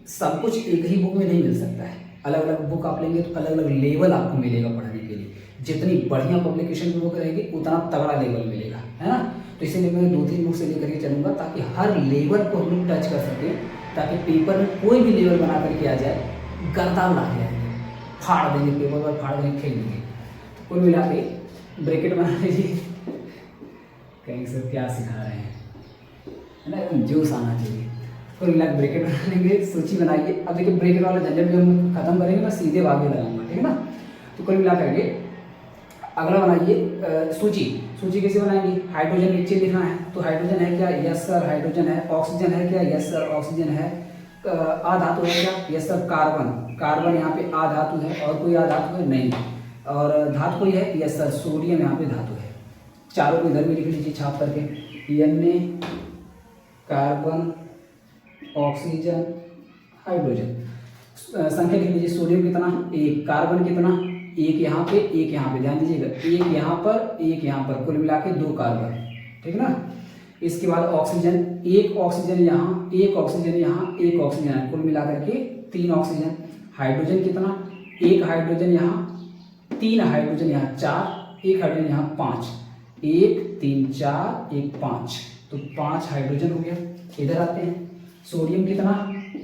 सब कुछ एक ही बुक में नहीं मिल सकता है। अलग अलग बुक आप लेंगे तो अलग अलग लेवल आपको मिलेगा पढ़ने के लिए। जितनी बढ़िया पब्लिकेशन की बुक रहेगी उतना तगड़ा लेवल मिलेगा, है ना। तो इसीलिए मैं 2-3 बुक से लेकर के चलूँगा ताकि हर लेवल को हम लोग टच कर सकें, ताकि पेपर में कोई भी लेवल बना करके आ जाए, गर्दा उड़ा के आएंगे, फाड़ देंगे पेपर पर, फाड़ देंगे, फेंक देंगे। तो कुल मिला के ब्रैकेट बना लीजिए, कहीं से क्या सिखा रहे हैं, है ना, जोश आना चाहिए। कुल मिला के ब्रैकेट बना लेंगे, सूची बनाइए। अब देखिए ब्रैकेट वाला झंझट भी हम खत्म करेंगे, मैं सीधे भागे लगाऊंगा, ठीक है ना। तो कुल मिला करके अगला बनाइए सूची कैसे बनाएंगे। हाइड्रोजन नीचे लिखना है, तो हाइड्रोजन है क्या, यस सर हाइड्रोजन है। ऑक्सीजन है क्या, यस सर ऑक्सीजन है। अधातु है क्या, यस सर कार्बन यहाँ पे अधातु है, और कोई अधातु है नहीं। और धातु कोई है, यस सर सोडियम यहाँ पे धातु है। चारों को इधर भी लिख लीजिए छाप करके, Na कार्बन ऑक्सीजन हाइड्रोजन। संख्या लिख लीजिए, सोडियम कितना, 1, कार्बन कितना, 1 यहाँ पे 1 यहाँ पे, ध्यान दीजिएगा, 1 यहाँ पर 1 यहाँ पर, कुल मिला के 2 कार्बन, ठीक ना। इसके बाद ऑक्सीजन, 1 ऑक्सीजन यहाँ, 1 ऑक्सीजन यहाँ, 1 ऑक्सीजन यहाँ, कुल मिला करके 3 ऑक्सीजन। हाइड्रोजन कितना, 1 हाइड्रोजन यहाँ, 3 हाइड्रोजन यहाँ, 4, 1 हाइड्रोजन यहाँ, 5, 1 3 4 1 5, तो 5 हाइड्रोजन हो गया। इधर आते हैं, सोडियम कितना,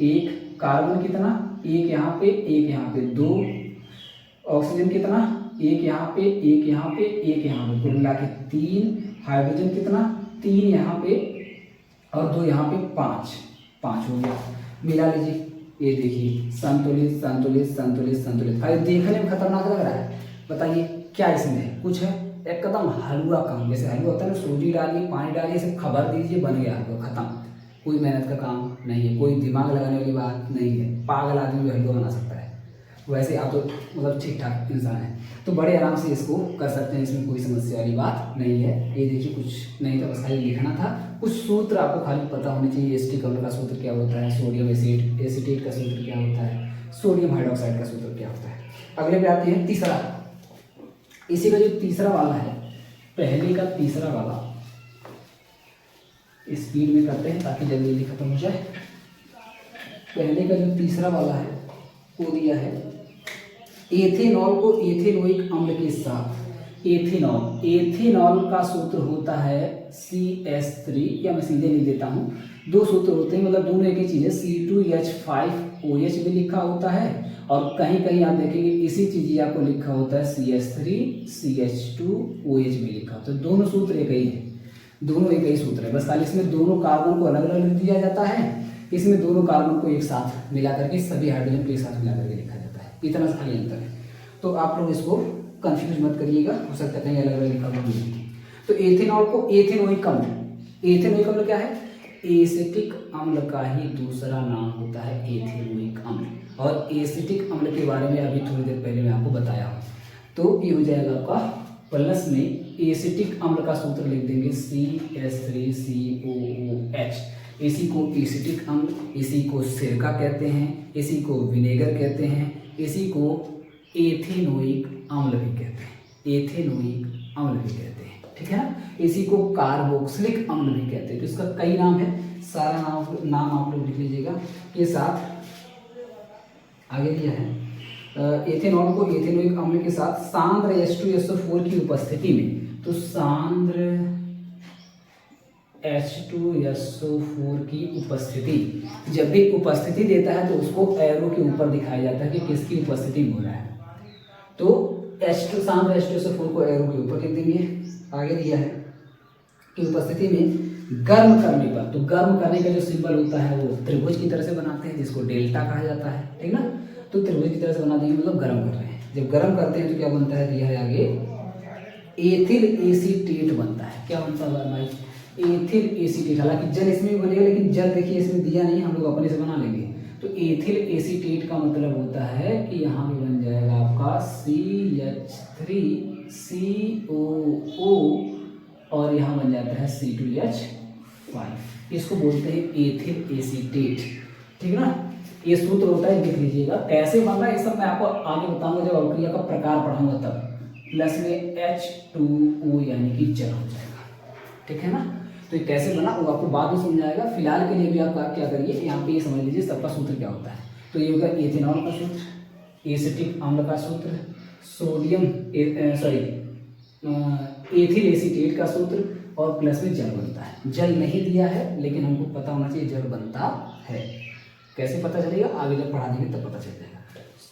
1, कार्बन कितना, 1 यहाँ पे 1 यहाँ पे, 2 ऑक्सीजन कितना, 1 यहाँ पे 1 यहाँ पे 1 यहाँ पे, कुल मिला के 3 हाइड्रोजन कितना, 3 यहाँ पे और 2 यहाँ पे, 5 हो गया। मिला लीजिए, ये देखिए संतुलित संतुलित संतुलित संतुलित। भाई देखने में खतरनाक लग रहा है, बताइए क्या इसमें कुछ है, एकदम हलवा काम, जैसे हलवा होता है ना, सूजी डालिए पानी डालिए सिर्फ खबर दीजिए बन गया हलवा, खत्म। कोई मेहनत का काम नहीं है, कोई दिमाग लगाने वाली बात नहीं है, पागल आदमी भी हलवा बना सकता है। वैसे आप तो मतलब ठीक ठाक इंसान है, तो बड़े आराम से इसको कर सकते हैं, इसमें कोई समस्या वाली बात नहीं है। ये देखिए कुछ नहीं था, बस खाली लिखना था। कुछ सूत्र आपको खाली पता होने चाहिए, एसिटिक अम्ल का सूत्र क्या होता है, सोडियम एसीटेट का सूत्र क्या होता है, सोडियम हाइड्रोक्साइड का सूत्र क्या होता है। अगले पे आते हैं तीसरा। इसी का जो तीसरा वाला है, पहले का तीसरा वाला स्पीड में करते हैं ताकि जल्दी जल्दी खत्म हो जाए। पहले का जो तीसरा वाला है वो दिया है एथेनॉल को एथेनोइक अम्ल के साथ। एथेनॉल का सूत्र होता है CH3, या मैं सीधे लिख देता हूँ, 2 सूत्र होते हैं, मतलब दोनों एक ही चीज़ है। C2H5OH भी लिखा होता है, और कहीं कहीं आप देखेंगे इसी चीज़ आपको लिखा होता है CH3CH2OH भी लिखा होता है। दोनों सूत्र एक ही है, दोनों एक ही सूत्र है, बस खाली इसमें दोनों कार्बन को अलग अलग लिख दिया जाता है, इसमें दोनों कार्बन को एक साथ मिला करके, सभी हाइड्रोजन को एक साथ मिला करके लिखा जाता है। इतना सा खाली अंतर है, तो आप लोग इसको कंफ्यूज मत करिएगा, हो सकता है कहीं अलग अलग लिखा हुआ नहीं। तो एथेनॉल को एथेनोइक अम्ल क्या है, एसिटिक अम्ल का ही दूसरा नाम होता है एथेनोइक अम्ल, और एसिटिक अम्ल के बारे में अभी थोड़ी देर पहले मैं आपको बताया हूँ। तो ये हो जाएगा आपका प्लस में एसिटिक अम्ल का सूत्र लिख देंगे CH3COOH। इसी को एसिटिक अम्ल, इसी को सिरका कहते हैं, इसी को विनेगर कहते हैं, इसी को एथेनोइक अम्ल भी कहते हैं, एथेनोइक अम्ल भी कहते हैं, ठीक है ना। इसी को कार्बोक्सिलिक अम्ल भी कहते हैं। तो इसका कई नाम है, सारा नाम आप लोग लिख लीजिएगा के साथ। आगे दिया है एथेनॉल को एथेनोइक अम्ल के साथ सांद्र H2SO4 की उपस्थिति में, तो सांद्र H2SO4 की उपस्थिति, जब भी उपस्थिति देता है तो उसको एरो के ऊपर दिखाया जाता है कि किसकी उपस्थिति में हो रहा है। तो सांद्र H2SO4 को एरो के ऊपर लिख देंगे। आगे दिया है कि उपस्थिति में गर्म करने पर, तो गर्म करने का जो सिंबल होता है वो त्रिभुज की तरह से बनाते हैं, जिसको डेल्टा कहा जाता है, ठीक ना। तो त्रिभुज की तरह से बना देंगे, मतलब गर्म कर रहे हैं। जब गर्म करते हैं तो क्या बनता है, दिया है आगे एथिल एसीटेट बनता है। क्या बनता है भाई, एथिल एसीटेट। हालांकि जल इसमें भी बनेगा, लेकिन जल देखिए इसमें दिया नहीं, हम लोग अपने से बना लेंगे। तो एथिल एसीटेट का मतलब होता है कि यहाँ भी बन जाएगा आपका CH3COO और यहाँ बन जाता है C2H5। इसको बोलते हैं एथिल एसीटेट, ठीक है ना। ये सूत्र होता है, देख लीजिएगा कैसे बन रहा है। ये सब मैं आपको आगे बताऊंगा जब अवक्रिया का प्रकार पढ़ाऊंगा तब। प्लस में H2O यानी कि जल हो जाएगा, ठीक है ना। तो ये कैसे बना वो आपको बाद में समझाएगा। फिलहाल के लिए भी आप क्या करिए, यहाँ पे ये समझ लीजिए सबका सूत्र क्या होता है। तो ये होगा एथेनॉल का सूत्र, एसिटिक अम्ल का सूत्र, एथिल एसीटेट का सूत्र, और प्लस में जल बनता है। जल नहीं दिया है लेकिन हमको पता होना चाहिए जल बनता है। कैसे पता चलेगा, आगे जब पढ़ा देंगे तब पता चल जाएगा।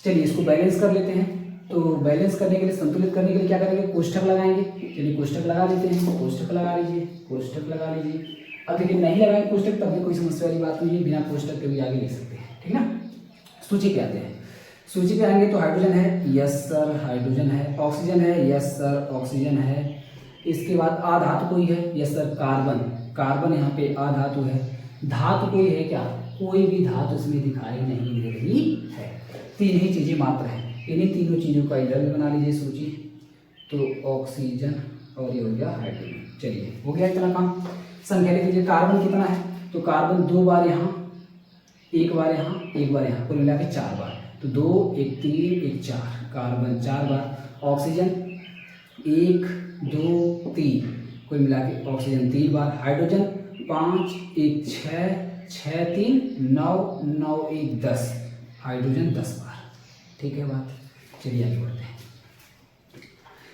चलिए इसको बैलेंस कर लेते हैं। तो बैलेंस करने के लिए, संतुलित करने के लिए क्या करेंगे, कोष्ठक लगाएंगे। चलिए कोष्ठक लगा लेते हैं, कोष्ठक लगा लीजिए, कोष्ठक लगा लीजिए। अब देखिए नहीं लगाएंगे कोष्ठक तब भी कोई समस्या वाली बात नहीं है, बिना कोष्ठक के भी आगे लिख सकते हैं, ठीक ना। सूची पे आते हैं। सूची पे आएंगे तो हाइड्रोजन है, यस सर हाइड्रोजन है। ऑक्सीजन है, यस सर ऑक्सीजन है। इसके बाद आधातु कोई है, यस सर कार्बन, कार्बन यहाँ पे आधातु है। धातु कोई है क्या, कोई भी धातु इसमें दिखाई नहीं दे रही है। तीन ही चीजें मात्र हैं, इन्हीं तीनों चीजों का इधर भी बना लीजिए सूची। तो ऑक्सीजन और ये हो गया हाइड्रोजन। चलिए हो गया इतना काम। संख्या लिख लीजिए, कार्बन कितना है, तो कार्बन 2 बार यहाँ, 1 बार यहाँ, 1 बार यहाँ, कुल मिला के 4 बार। तो 2 1 3 1 4, कार्बन 4 बार। ऑक्सीजन 1 2 3, कुल मिला के ऑक्सीजन 3 बार। हाइड्रोजन 5 1 6 6 3 9 9 1 10, हाइड्रोजन 10 बार, ठीक है बात। चलिए आगे बढ़ते हैं।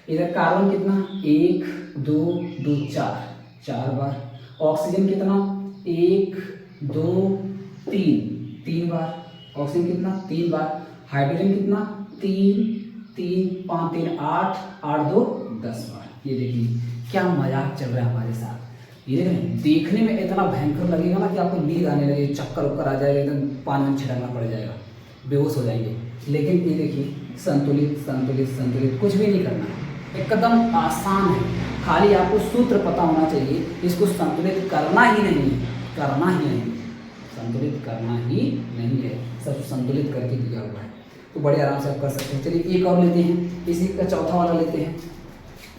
इधर कार्बन कितना, 1 2 2 4 4 बार। ऑक्सीजन कितना, 1 2 3 3 बार। ऑक्सीजन कितना, 3 बार। हाइड्रोजन कितना, 3 3 5 3 8 8 2 10 बार। ये देखिए क्या मजाक चल रहा है हमारे साथ। ये देखने में इतना भयंकर लगेगा ना कि आपको नींद आने लगे, चक्कर उक्कर आ जाएगा, एकदम पानी में छिड़कना पड़ जाएगा, बेहोश हो जाएंगे। लेकिन ये देखिए संतुलित संतुलित संतुलित, कुछ भी नहीं करना है, एकदम आसान है। खाली आपको सूत्र पता होना चाहिए। इसको संतुलित करना ही नहीं है, करना ही नहीं, संतुलित करना ही नहीं है, सब संतुलित करके दिया हुआ है। तो बड़े आराम से आप कर सकते हैं। चलिए एक और लेते हैं, इसी का चौथा वाला लेते हैं।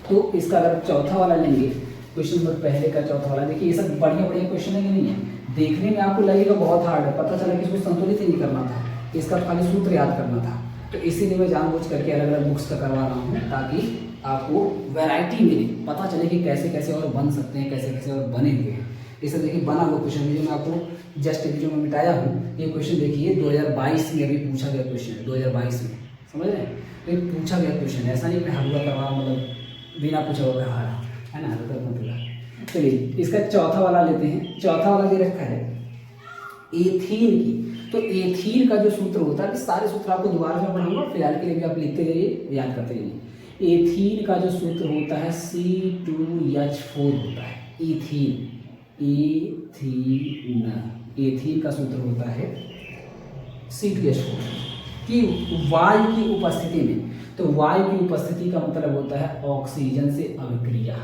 तो इसका अगर चौथा वाला लेंगे, क्वेश्चन नंबर पहले का चौथा वाला, देखिए ये सब बढ़िया बढ़िया क्वेश्चन है कि नहीं है। देखने में आपको लगेगा बहुत हार्ड है, पता चला कि इसको संतुलित ही नहीं करना था, इसका खाली सूत्र याद करना था। तो इसीलिए मैं जानबूझ करके अलग अलग बुक्स का करवा रहा हूँ, ताकि आपको वैरायटी मिले, पता चले कि कैसे कैसे और बन सकते हैं, कैसे कैसे और बने हुए हैं। इसे देखिए बना हुआ क्वेश्चन जो मैं आपको जस्ट वीडियो में मिटाया हूँ, ये क्वेश्चन देखिए 2022 में अभी पूछा गया क्वेश्चन है, 2022 में, समझ रहे हैं। तो ये पूछा गया क्वेश्चन है, ऐसा नहीं मैं हलवा करवा, मतलब बिना पूछा हुआ हारा है ना, हल्का मतलब। चलिए इसका चौथा वाला लेते हैं। चौथा वाला दे रखा है एथीन की। तो एथीन का जो सूत्र होता है, सारे सूत्र आपको दोबारा से पढ़ाऊंगा, फिलहाल के लिए भी आप लिखते जाइए, याद करते जाइए। एथीन का जो सूत्र होता है C2H4 होता है। एथीन, एथीन का सूत्र होता है C2H4 की वायु की उपस्थिति में। तो वायु की उपस्थिति का मतलब होता है ऑक्सीजन से अभिक्रिया।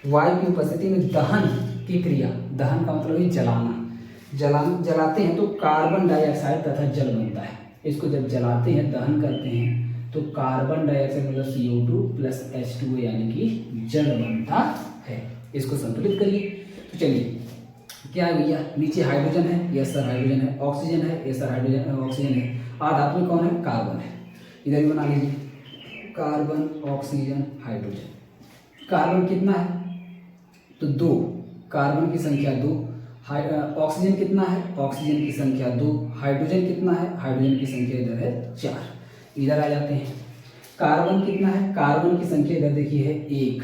वायु की उपस्थिति में दहन की क्रिया, दहन का मतलब है जलाना, जलाते हैं तो कार्बन डाइऑक्साइड तथा जल बनता है। इसको जब जलाते हैं, दहन करते हैं, तो कार्बन डाइऑक्साइड मतलब CO2 प्लस H2O यानी कि जल बनता है। इसको संतुलित करिए। तो चलिए क्या है भैया, नीचे हाइड्रोजन है, यस सर हाइड्रोजन है। ऑक्सीजन है, यस सर हाइड्रोजन ऑक्सीजन है। आधात्मिक कौन है, कार्बन है। इधर भी बना लीजिए, कार्बन, ऑक्सीजन, हाइड्रोजन। कार्बन कितना है तो 2, कार्बन की संख्या 2, ऑक्सीजन कितना है, ऑक्सीजन की संख्या 2, हाइड्रोजन कितना है, हाइड्रोजन की संख्या इधर है 4। इधर आ जाते हैं, कार्बन कितना है, कार्बन की संख्या इधर देखिए है 1,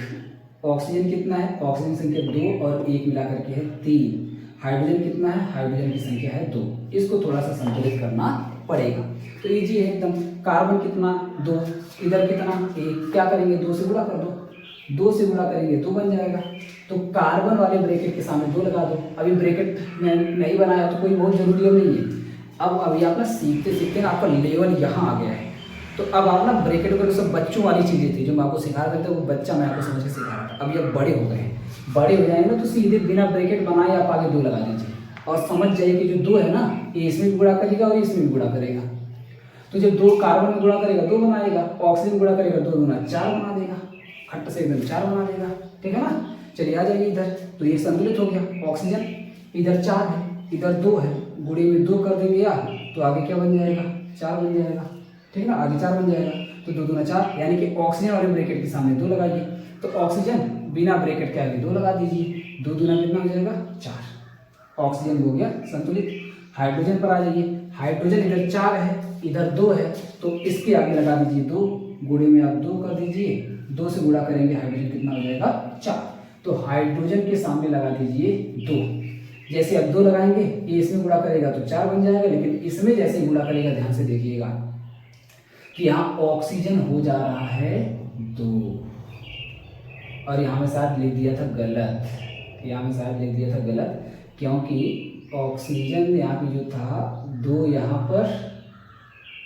ऑक्सीजन कितना है, ऑक्सीजन की संख्या 2 और 1 मिला करके है 3, हाइड्रोजन कितना है, हाइड्रोजन की संख्या है 2। इसको थोड़ा सा संतुलित करना पड़ेगा। तो इजी है एकदम। कार्बन कितना 2, इधर कितना 1, क्या करेंगे 2 से गुणा कर दो, 2 से गुणा करेंगे 2 बन जाएगा। तो कार्बन वाले ब्रैकेट के सामने 2 लगा दो। अभी ब्रैकेट में नहीं बनाया तो कोई बहुत जरूरी अब नहीं है। अब अभी आप ना सीखते सीखते ना आपका लेवल यहाँ आ गया है। तो अब आप ना ब्रैकेट वगैरह सब बच्चों वाली चीज़ें थी जो मैं आपको सिखा रहा था, वो बच्चा मैं आपको समझ के सिखा रहा था। अभी अब बड़े हो गए हैं, बड़े हो जाएंगे ना तो सीधे बिना ब्रैकेट बनाए आप आगे 2 लगा दीजिए और समझ जाइए कि जो 2 है ना ये इसमें भी गुणा करेगा और इसमें भी गुणा करेगा। तो जब 2 कार्बन में गुणा करेगा 2 बनाएगा, ऑक्सीजन गुणा करेगा 2 गुना 4 बना देगा, खट्ट से एकदम 4 बना देगा। ठीक है ना। चलिए आ जाइए इधर, तो ये संतुलित हो गया। ऑक्सीजन इधर 4 है, इधर 2 है, गुणे में 2 कर देंगे यार तो आगे क्या बन जाएगा 4 बन जाएगा। ठीक है ना, आगे 4 बन जाएगा। तो 2 दूना 4, यानी कि ऑक्सीजन वाले ब्रैकेट के सामने 2 लगाइए। तो ऑक्सीजन बिना ब्रैकेट के आगे 2 लगा दीजिए, 2 दूना कितना हो जाएगा 4। ऑक्सीजन हो गया संतुलित। हाइड्रोजन पर आ जाइए, हाइड्रोजन इधर 4 है, इधर 2 है, तो इसके आगे लगा दीजिए 2, गुणे में आप 2 कर दीजिए, 2 से गुणा करेंगे हाइड्रोजन कितना हो जाएगा 4। तो हाइड्रोजन के सामने लगा दीजिए 2। जैसे अब 2 लगाएंगे ये इसमें गुणा करेगा तो 4 बन जाएगा, लेकिन इसमें जैसे गुणा करेगा ध्यान से देखिएगा कि यहाँ ऑक्सीजन हो जा रहा है 2 और यहाँ में शायद लिख दिया था गलत, यहाँ में शायद लिख दिया था गलत, क्योंकि ऑक्सीजन यहाँ पे जो था 2 यहाँ पर,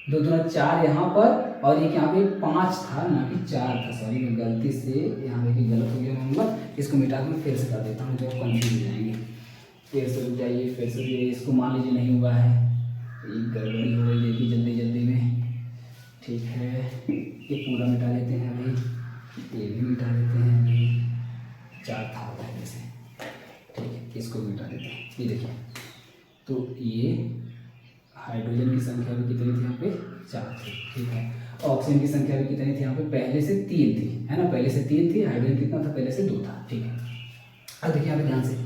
2 दूना 4 यहाँ पर और एक यहाँ पे 5 था ना कि 4 था। सॉरी मैं गलती से यहाँ पे गलत हो गया नंबर, इसको मिटा कर मैं फिर से कर देता हूँ तो कंफ्यूज हो जाएंगे। फिर से रुक जाइए, फिर से इसको मान लीजिए नहीं हुआ है, एक गड़बड़ी हो गई देखिए जल्दी जल्दी में। ठीक है, ये पूरा मिटा लेते हैं अभी, ये भी मिटा लेते हैं अभी, 4 था पहले से। ठीक है, इसको मिटा देते हैं। ये देखिए, तो ये हाइड्रोजन की संख्या भी कितनी थी यहाँ पे 4 थी। ठीक है, ऑक्सीजन की संख्या भी कितनी थी यहाँ पे, पहले से 3 थी, है ना, पहले से 3 थी। हाइड्रोजन कितना था, पहले से 2 था। ठीक है, अब देखिए यहाँ पे ध्यान से,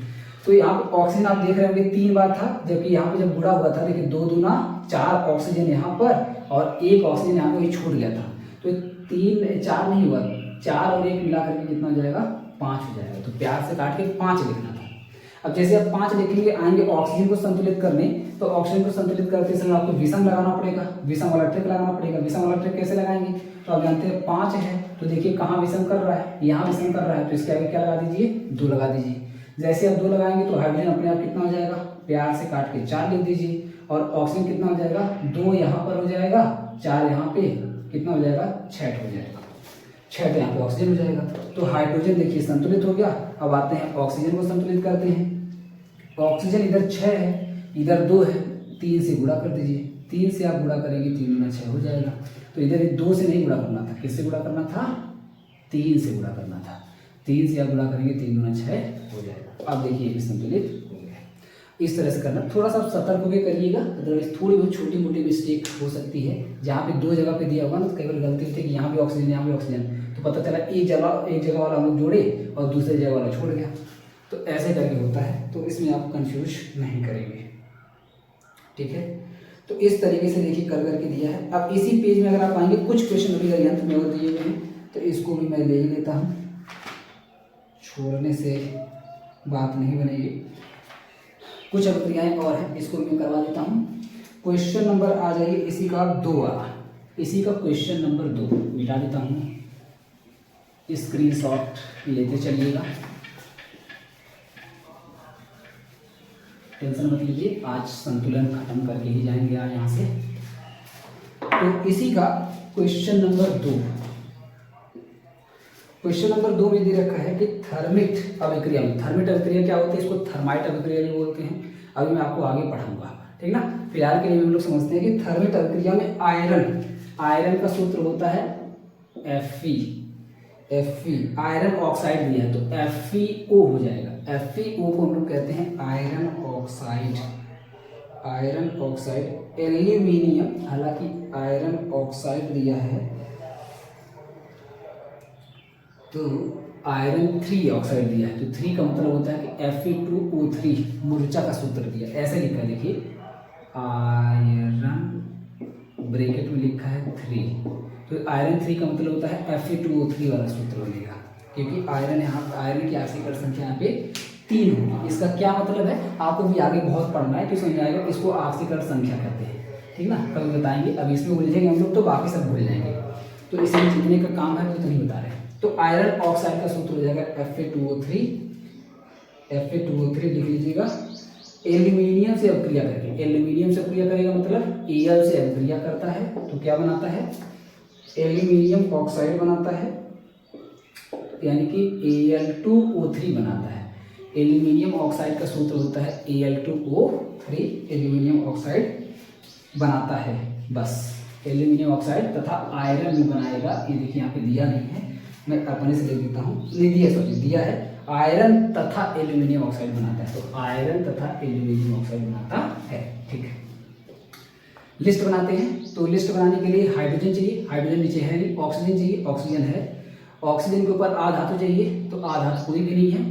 तो यहाँ पे ऑक्सीजन आप देख रहे होंगे 3 बार था, जबकि यहाँ पे जब गुणा हुआ था देखिए 2 दूना 4 ऑक्सीजन यहाँ पर और 1 ऑक्सीजन यहाँ पे छूट गया था। तो 3 4 नहीं हुआ, 4 और 1 मिला करके कितना हो जाएगा 5 हो जाएगा। तो प्यार से काट के 5 लिखना था। अब जैसे आप 5 लिखेंगे आएंगे ऑक्सीजन को संतुलित करने, तो ऑक्सीजन को संतुलित करते समय आपको विषम लगाना पड़ेगा, विषम वाला ट्रिक लगाना पड़ेगा। विषम वाला ट्रिक कैसे लगाएंगे, तो आप जानते हैं 5 है तो देखिए कहाँ विषम कर रहा है, यहाँ विषम कर रहा है, तो इसके आगे क्या लगा दीजिए 2 लगा दीजिए। जैसे आप 2 लगाएंगे तो हाइड्रोजन अपने आप कितना हो जाएगा, प्यार से काट के 4 लिख दीजिए और ऑक्सीजन कितना हो जाएगा 2 यहाँ पर हो जाएगा, 4 यहाँ पे कितना हो जाएगा 6 हो जाएगा, 6 यहाँ पे ऑक्सीजन हो जाएगा। तो हाइड्रोजन देखिए संतुलित हो गया। अब आते हैं ऑक्सीजन को संतुलित करते हैं। ऑक्सीजन इधर 6 है, इधर 2 है, 3 से गुणा कर दीजिए, 3 से आप गुणा करेंगे 3 गुना 6 हो जाएगा। तो इधर 2 से नहीं गुणा करना था, किससे गुणा करना था 3 से गुणा करना था, 3 से आप गुणा करेंगे 3 गुना 6 हो जाएगा। अब देखिए ये संतुलित हो गया। इस तरह से करना, थोड़ा सा सतर्क होकर करिएगा, अदरवाइज थोड़ी बहुत छोटी मोटी मिस्टेक हो सकती है। जहाँ पे 2 जगह पे दिया होगा ना तो कई बार गलती होती है कि यहाँ भी ऑक्सीजन यहाँ भी ऑक्सीजन, तो पता चला एक जगह वाला हम लोग जोड़े और दूसरे जगह वाला छोड़ गया, तो ऐसे करके होता है। तो इसमें आप कंफ्यूज नहीं करेंगे। ठीक है, तो इस तरीके से देखिए कर करके दिया है। अब इसी पेज में अगर आप आएंगे कुछ क्वेश्चन अभी अंत में और दिए हुए हैं, तो इसको भी मैं ले ही लेता हूँ, छोड़ने से बात नहीं बनेगी। कुछ अभिक्रियाएं और हैं, इसको मैं करवा देता हूँ। क्वेश्चन नंबर आ जाइए इसी का 2 वाला, इसी का क्वेश्चन नंबर 2 मिटा देता हूँ, स्क्रीनशॉट लेते चलिएगा, टेंशन मत लीजिए, आज संतुलन खत्म करके ही जाएंगे आज यहाँ से। तो इसी का क्वेश्चन नंबर 2, क्वेश्चन नंबर 2 में दे रखा है कि थर्मिट अभिक्रिया में, थर्मिट अभिक्रिया क्या होती है, इसको थर्माइट अभिक्रिया भी बोलते हैं। अभी मैं आपको आगे पढ़ाऊंगा, ठीक ना। फिलहाल के लिए हम लोग समझते हैं कि थर्मिट अभिक्रिया में आयरन का सूत्र होता है Fe, आयरन ऑक्साइड दिया है तो FeO हो जाएगा। FeO को हम लोग कहते हैं आयरन ऑक्साइड, एल्यूमिनियम, हालांकि आयरन ऑक्साइड दिया है तो आयरन 3 ऑक्साइड दिया है, तो 3 का मतलब होता है कि Fe2O3 मूर्छा का सूत्र दिया, ऐसे लिखा है, देखिए आयरन ब्रैकेट में लिखा है 3, तो आयरन 3 का मतलब होता है Fe2O3 वाला सूत्र बनेगा, क्योंकि आयरन यहाँ आयरन की आंशिक संख्या यहाँ पे 3 होगी। इसका क्या मतलब है आपको भी आगे बहुत पढ़ना है तो समझ आएगा, इसको आंशिक संख्या कहते हैं, ठीक ना, कभी बताएंगे। अब इसमें उलझेंगे हम लोग तो बाकी सब भूल जाएंगे, तो इसमें जितने का काम है वो तो नहीं बता रहे हैं। तो आयरन ऑक्साइड का सूत्र हो जाएगा Fe2O3 लिख लीजिएगा, एल्यूमिनियम से अपक्रिया करके, एल्यूमिनियम से अपक्रिया करेगा मतलब Al से अपक्रिया करता है तो क्या बनाता है, एल्यूमिनियम ऑक्साइड बनाता है, यानी कि Al2O3 बनाता है। एल्यूमिनियम ऑक्साइड का सूत्र होता है Al2O3, एल्यूमिनियम ऑक्साइड बनाता है, बस एल्यूमिनियम ऑक्साइड तथा आयरन भी बनाएगा। ये देखिए यहाँ पे दिया नहीं है, मैं अपने से लिख देता हूँ, नहीं दिया, सॉरी दिया है, आयरन तथा एल्यूमिनियम ऑक्साइड बनाता है, तो आयरन तथा एल्यूमिनियम ऑक्साइड बनाता है, ठीक है। लिस्ट बनाते हैं, तो लिस्ट बनाने के लिए हाइड्रोजन चाहिए, हाइड्रोजन नीचे है नहीं, ऑक्सीजन चाहिए, ऑक्सीजन है, ऑक्सीजन के ऊपर आ धातु चाहिए, तो आ धातु कोई भी नहीं है,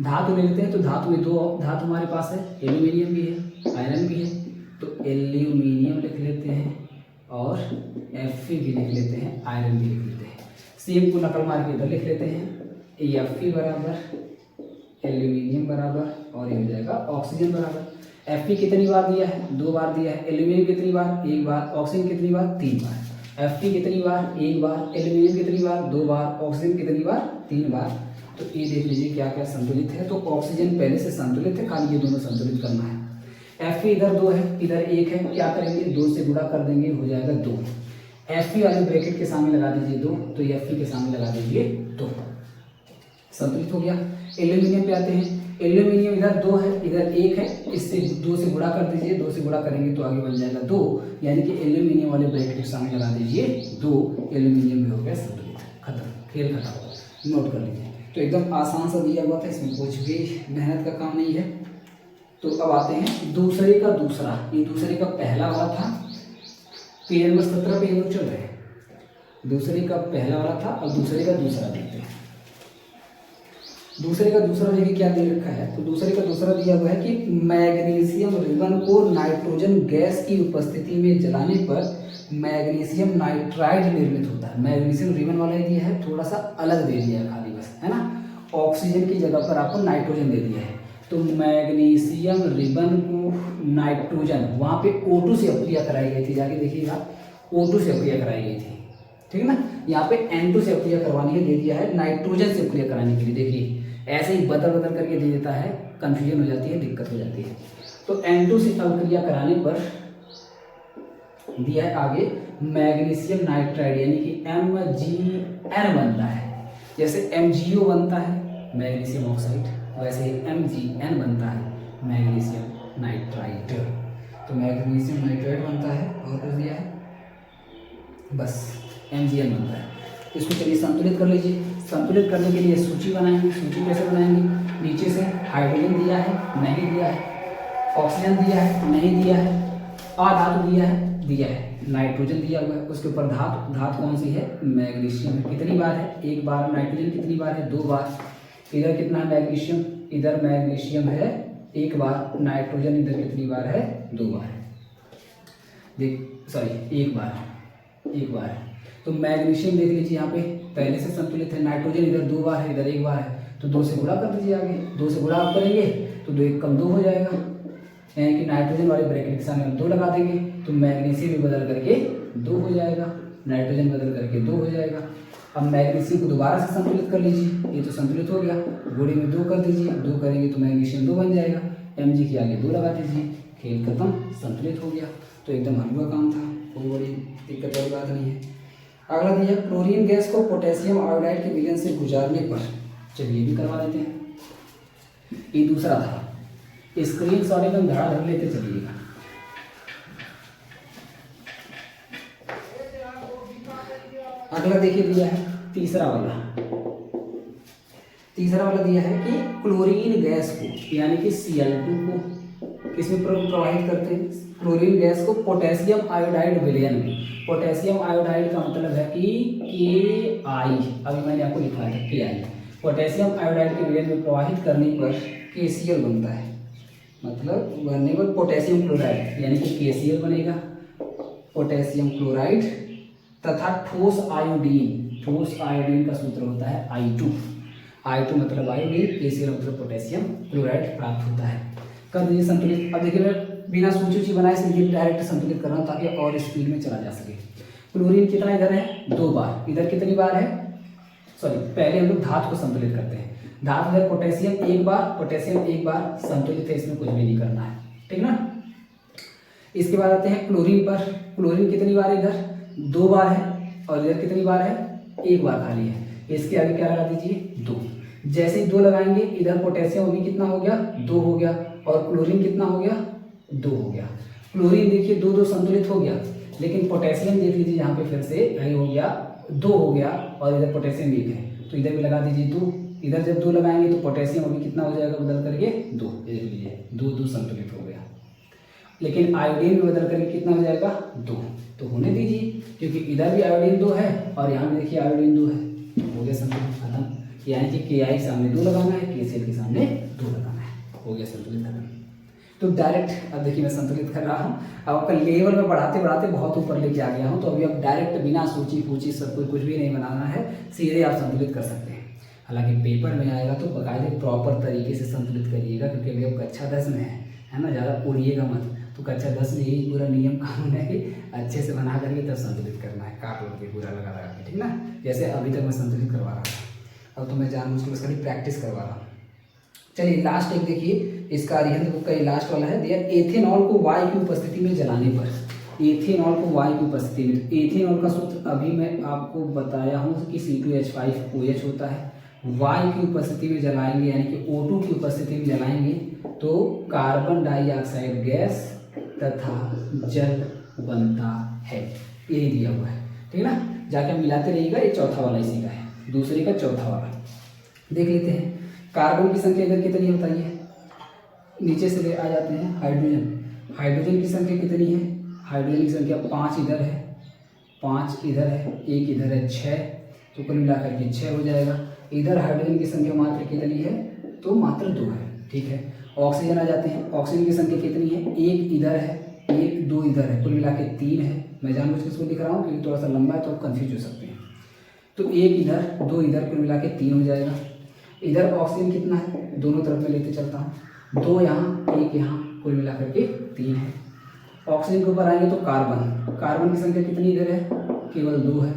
धातु ले लेते हैं, तो धातु में 2 धातु हमारे पास है, एल्यूमिनियम भी है, आयरन भी है, तो एल्यूमिनियम लिख लेते हैं और Fe भी लिख लेते हैं, आयरन भी लिख लेते हैं, सेम को नकल मार के इधर लिख लेते हैं, Fe बराबर एल्यूमिनियम बराबर और ये हो जाएगा ऑक्सीजन बराबर। Fe कितनी बार दिया है, 2 बार दिया है, एल्यूमिनियम कितनी बार, 1 बार, ऑक्सीजन कितनी बार, 3 बार, Fe कितनी बार, 1 बार, एल्यूमिनियम कितनी बार, 2 बार, ऑक्सीजन कितनी बार, 3 बार। तो ये देख लीजिए क्या क्या संतुलित है, तो ऑक्सीजन पहले से संतुलित है, खाली ये दोनों संतुलित करना है। Fe इधर 2 है, इधर 1 है, क्या करेंगे 2 से गुणा कर देंगे, हो जाएगा 2, Fe वाले ब्रैकेट के सामने लगा दीजिए 2, तो Fe के सामने लगा दीजिए 2, संतुलित हो गया। एल्यूमिनियम पे आते हैं, एल्यूमिनियम इधर 2 है, इधर 1 है, इससे 2 से गुणा कर दीजिए, 2 से गुणा करेंगे तो आगे बन जाएगा 2, यानी कि एल्यूमिनियम वाले ब्रैकेट के सामने लगा दीजिए 2, एल्यूमिनियम भी हो गया संतुलित, खत्म, खेल खत्म, नोट कर लीजिए। तो एकदम आसान सा दिया हुआ था, इसमें कुछ भी मेहनत का काम नहीं है। तो अब आते हैं दूसरे का दूसरा, ये दूसरे का पहला वाला था, पेज नंबर 17 पे हम चल रहे हैं, दूसरे का पहला वाला था और दूसरे का दूसरा देखते हैं। दूसरे का दूसरा देखिए क्या दे रखा है, तो दूसरे का दूसरा दिया हुआ है कि मैग्नीशियम रिबन को नाइट्रोजन गैस की उपस्थिति में जलाने पर मैग्नीशियम नाइट्राइड निर्मित होता है। मैग्नीशियम रिबन वाला ही दिया है, थोड़ा सा अलग दे दिया है खाली बस, है ना, ऑक्सीजन की जगह पर आपको नाइट्रोजन दे दिया है। तो मैग्नीशियम रिबन को नाइट्रोजन, वहाँ पे O2 से अपक्रिया कराई गई थी, जाके देखिएगा O2 से अपक्रिया कराई गई थी, ठीक है ना, यहाँ पे N2 से अपक्रिया करवानी है, दे दिया है नाइट्रोजन से अपक्रिया कराने के लिए। देखिए ऐसे ही बदल बदल करके दे देता है, कंफ्यूजन हो जाती है, दिक्कत हो जाती है। तो N2 से अपक्रिया कराने पर दिया है आगे मैग्नीशियम नाइट्राइड, यानी कि MgN बनता है, जैसे MgO बनता है मैग्नीशियम ऑक्साइड, वैसे ही MgN बनता है मैग्नीशियम नाइट्राइड। तो मैग्नीशियम नाइट्राइड बनता है और कुछ दिया है, बस MgN बनता है। इसको चलिए संतुलित कर लीजिए। संतुलित करने के लिए सूची बनाएंगे, सूची कैसे बनाएंगे, नीचे से हाइड्रोजन दिया है, नहीं दिया है, ऑक्सीजन दिया है, नहीं दिया है, आ धातु दिया है, नाइट्रोजन दिया हुआ है, उसके ऊपर धातु कौन सी है, मैग्नीशियम है, कितनी बार है, 1 बार, नाइट्रोजन कितनी बार है, 2 बार, इधर कितना है मैग्नीशियम, इधर मैग्नीशियम है 1 बार, नाइट्रोजन इधर कितनी बार है, 2 बार, देख सॉरी 1 बार। तो मैग्नीशियम देख लीजिए यहाँ पे पहले से संतुलित है, नाइट्रोजन इधर 2 बार है, इधर 1 बार है, तो 2 से गुणा कर दीजिए, आगे 2 से गुणा आप करेंगे तो 2 1 कम 2 हो जाएगा, यानी कि नाइट्रोजन वाले ब्रैकेट के सामने हम 2 लगा देंगे तो मैग्नीशियम भी बदल करके 2 हो जाएगा, नाइट्रोजन बदल करके 2 हो जाएगा। अब मैग्नीशियम को दोबारा से संतुलित कर लीजिए, ये तो संतुलित हो गया, गोली में 2 कर दीजिए, 2 करेंगे तो मैग्नीशियम 2 बन जाएगा, Mg के आगे 2 लगा दीजिए, खेल खत्म, संतुलित हो गया। तो एकदम हलवा काम था, कोई बड़ी दिक्कत वाली बात नहीं है। अगला दिया क्लोरीन गैस को पोटेशियम आयोडाइड के विलयन से गुजारने पर, चलिए ये भी करवा देते हैं। ये दूसरा था, स्क्रीन शॉट एकदम धड़ लेते चलिएगा। अगला देखिए दिया है तीसरा वाला दिया है कि क्लोरीन गैस को, यानी कि Cl2 को किसमें प्रवाहित करते हैं? क्लोरीन गैस को पोटेशियम आयोडाइड विलयन में। पोटेशियम आयोडाइड का मतलब है कि KI, अभी मैंने आपको लिखा है KI। पोटेशियम आयोडाइड के विलयन में प्रवाहित करने पर KCl बनता है, मतलब बनने पर पोटेशियम क्लोराइड यानी कि KCl बनेगा, पोटेशियम क्लोराइड, तथा ठोस आयोडीन का सूत्र होता है I2 मतलब आयोडीन, KCl मतलब पोटेशियम क्लोराइड प्राप्त होता है। कर दीजिए संतुलित। अब देखिए मैं बिना सोची बनाए सीधे डायरेक्ट संतुलित कर रहा हूँ ताकि और स्पीड में चला जा सके। क्लोरीन कितना इधर है? 2 बार। इधर कितनी बार है? सॉरी, पहले हम लोग धातु को संतुलित करते हैं। धातु इधर पोटेशियम 1 बार संतुलित है, इसमें कुछ भी नहीं करना है, ठीक ना। इसके बाद आते हैं क्लोरीन पर। क्लोरीन कितनी बार इधर? 2 बार है, और इधर कितनी बार है? 1 बार खाली है। इसके आगे क्या लगा दीजिए? 2। जैसे ही 2 लगाएंगे इधर पोटेशियम अभी कितना हो गया? 2 हो गया, और क्लोरीन कितना हो गया? 2 हो गया। क्लोरीन देखिए 2 संतुलित हो गया, लेकिन पोटेशियम देख लीजिए यहाँ पे फिर से यही हो गया, 2 हो गया, और इधर पोटेशियम 1 है, तो इधर भी लगा दीजिए 2। इधर जब 2 लगाएंगे तो पोटेशियम अभी कितना हो जाएगा बदल करके? 2। देख लीजिए 2 संतुलित हो गया, लेकिन आयोडीन में बदल करके कितना हो जाएगा? 2। तो होने दीजिए, क्योंकि इधर भी आयोडीन 2 है और यहाँ भी देखिए आयोडीन 2 है, तो हो गया संतुलित खत्म। यानी कि KI सामने 2 लगाना है, KCl के सामने 2 लगाना है, हो गया संतुलित खत्म। तो डायरेक्ट अब देखिए मैं संतुलित कर रहा हूँ। अब आपका लेवल में बढ़ाते बढ़ाते बहुत ऊपर लेके आ गया हूँ, तो अभी आप डायरेक्ट बिना सोची पूछी सब कुछ भी नहीं बनाना है, सीधे आप संतुलित कर सकते हैं। हालांकि पेपर में आएगा तो बाकायदे प्रॉपर तरीके से संतुलित करिएगा, क्योंकि अभी आप कक्षा 10 में है ना, ज़्यादा उड़िएगा मत। तो कक्षा 10 में यही पूरा नियम कानून है कि अच्छे से बना करके तब संतुलित करना है, काट उड़ के पूरा लगा के, ठीक ना। जैसे अभी तक मैं संतुलित करवा रहा था, अब तो मैं जानबूझ के उसका प्रैक्टिस करवा रहा हूँ। चलिए लास्ट एक देखिए, इसका अरिहंत बुक का ये लास्ट वाला है, दिया एथेनॉल को वायु की उपस्थिति में जलाने पर। एथेनॉल को वायु की उपस्थिति में, एथेनॉल का सूत्र अभी मैं आपको बताया हूँ कि C2H5OH होता है। वायु की उपस्थिति में जलाएंगे यानी कि O2 की उपस्थिति में जलाएंगे तो कार्बन डाइऑक्साइड गैस तथा जल बनता है, यही दिया हुआ है, ठीक ना। जाके मिलाते रहिएगा, ये चौथा वाला इसी का है, दूसरे का चौथा वाला देख लेते हैं। कार्बन की संख्या इधर कितनी है बताइए? नीचे से ले आ जाते हैं। हाइड्रोजन की संख्या कितनी है? हाइड्रोजन की संख्या 5 इधर है, 5 इधर है, 1 इधर है, 6, तो कुल मिलाकर के 6 हो जाएगा। इधर हाइड्रोजन की संख्या मात्र कितनी है? तो मात्र 2 है, ठीक है। ऑक्सीजन आ जाते हैं। ऑक्सीजन की संख्या कितनी है? 1 इधर है, 1 2 इधर है, कुल मिला के 3 है। मैं जानबूझ के इसको लिख रहा हूँ क्योंकि थोड़ा सा लंबा है तो आप कन्फ्यूज हो सकते हैं। तो 1 इधर 2 इधर, कुल मिला के 3 हो जाएगा। इधर ऑक्सीजन कितना है? दोनों तरफ में लेते चलता हूँ, 2 यहाँ 1 यहाँ, कुल मिला करके 3 है। ऑक्सीजन के ऊपर आएंगे तो कार्बन की संख्या कितनी इधर है? केवल 2 है।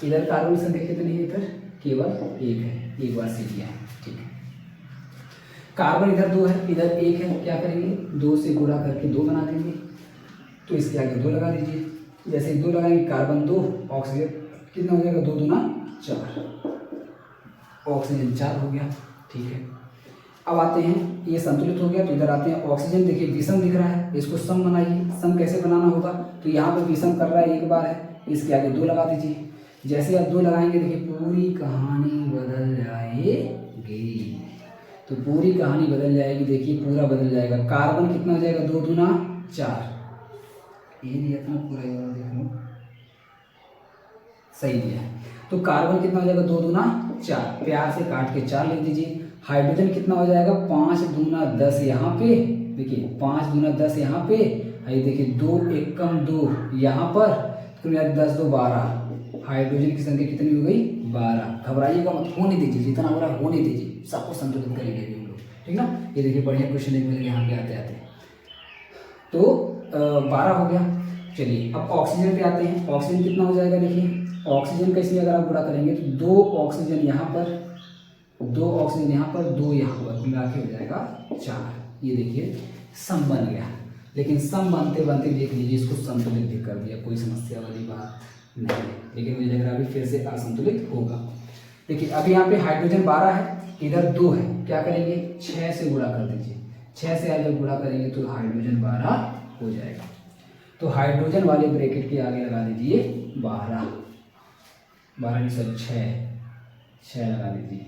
इधर कार्बन की संख्या कितनी है? इधर केवल 1 है, एक बार से किया है, ठीक है। कार्बन इधर 2 है, इधर 1 है, क्या करेंगे? 2 से गुणा करके 2 बना देंगे, तो इसके आगे 2 लगा दीजिए। जैसे 2 लगाएंगे कार्बन 2, ऑक्सीजन कितना हो जाएगा? 2 दूना 4, ऑक्सीजन 4 हो गया, ठीक है। अब आते हैं, ये संतुलित हो गया तो इधर आते हैं। ऑक्सीजन देखिए विषम दिख रहा है, इसको सम बनाइए। सम कैसे बनाना होगा? तो यहाँ पे विषम कर रहा है, 1 बार है, इसके आगे 2 लगा दीजिए। जैसे आप 2 लगाएंगे देखिए पूरी कहानी बदल जाएगी, तो पूरी कहानी बदल जाएगी, देखिए पूरा बदल जाएगा। कार्बन कितना हो जाएगा? 2 दूना 4, ये दिया था पूरा, ये वाला देख लो, सही दिया है। तो कार्बन कितना हो जाएगा? 2 दूना 4, प्यार से काट के 4 लिख दीजिए। हाइड्रोजन कितना हो जाएगा? 5 दूना 10 यहाँ पे, देखिए 5 दूना 10 यहाँ पे, ये देखिए 2 एकम 2 यहाँ पर, तो 10 2 12। हाइड्रोजन की संख्या कितनी हो गई? 12। घबराइएगा मत, होने दीजिए, जितना हो रहा है होने दीजिए, सबको संतुलित करेंगे हम लोग, ठीक ना। ये देखिए बढ़िया क्वेश्चन एक मिलेगा यहाँ पे आते आते, तो 12 हो गया। चलिए अब ऑक्सीजन पे आते हैं। ऑक्सीजन कितना हो जाएगा? देखिए ऑक्सीजन का इसमें अगर आप गुणा करेंगे तो 2 ऑक्सीजन यहाँ पर, 2 ऑक्सीजन यहाँ पर, 2 यहाँ पर, मिला के हो जाएगा 4। ये देखिए सम बन गया, लेकिन सम बनते बनते देख लीजिए इसको संतुलित भी कर दिया, कोई समस्या वाली बात नहीं है, लेकिन मुझे लग रहा है अभी फिर से असंतुलित होगा। देखिए अभी यहाँ पे हाइड्रोजन 12 है, इधर 2 है, क्या करेंगे? 6 से गुणा कर दीजिए। 6 से आज जब गुणा करेंगे तो हाइड्रोजन 12 हो जाएगा। तो हाइड्रोजन वाले ब्रैकेट के आगे लगा दीजिए 12 नहीं सर 6 लगा दीजिए।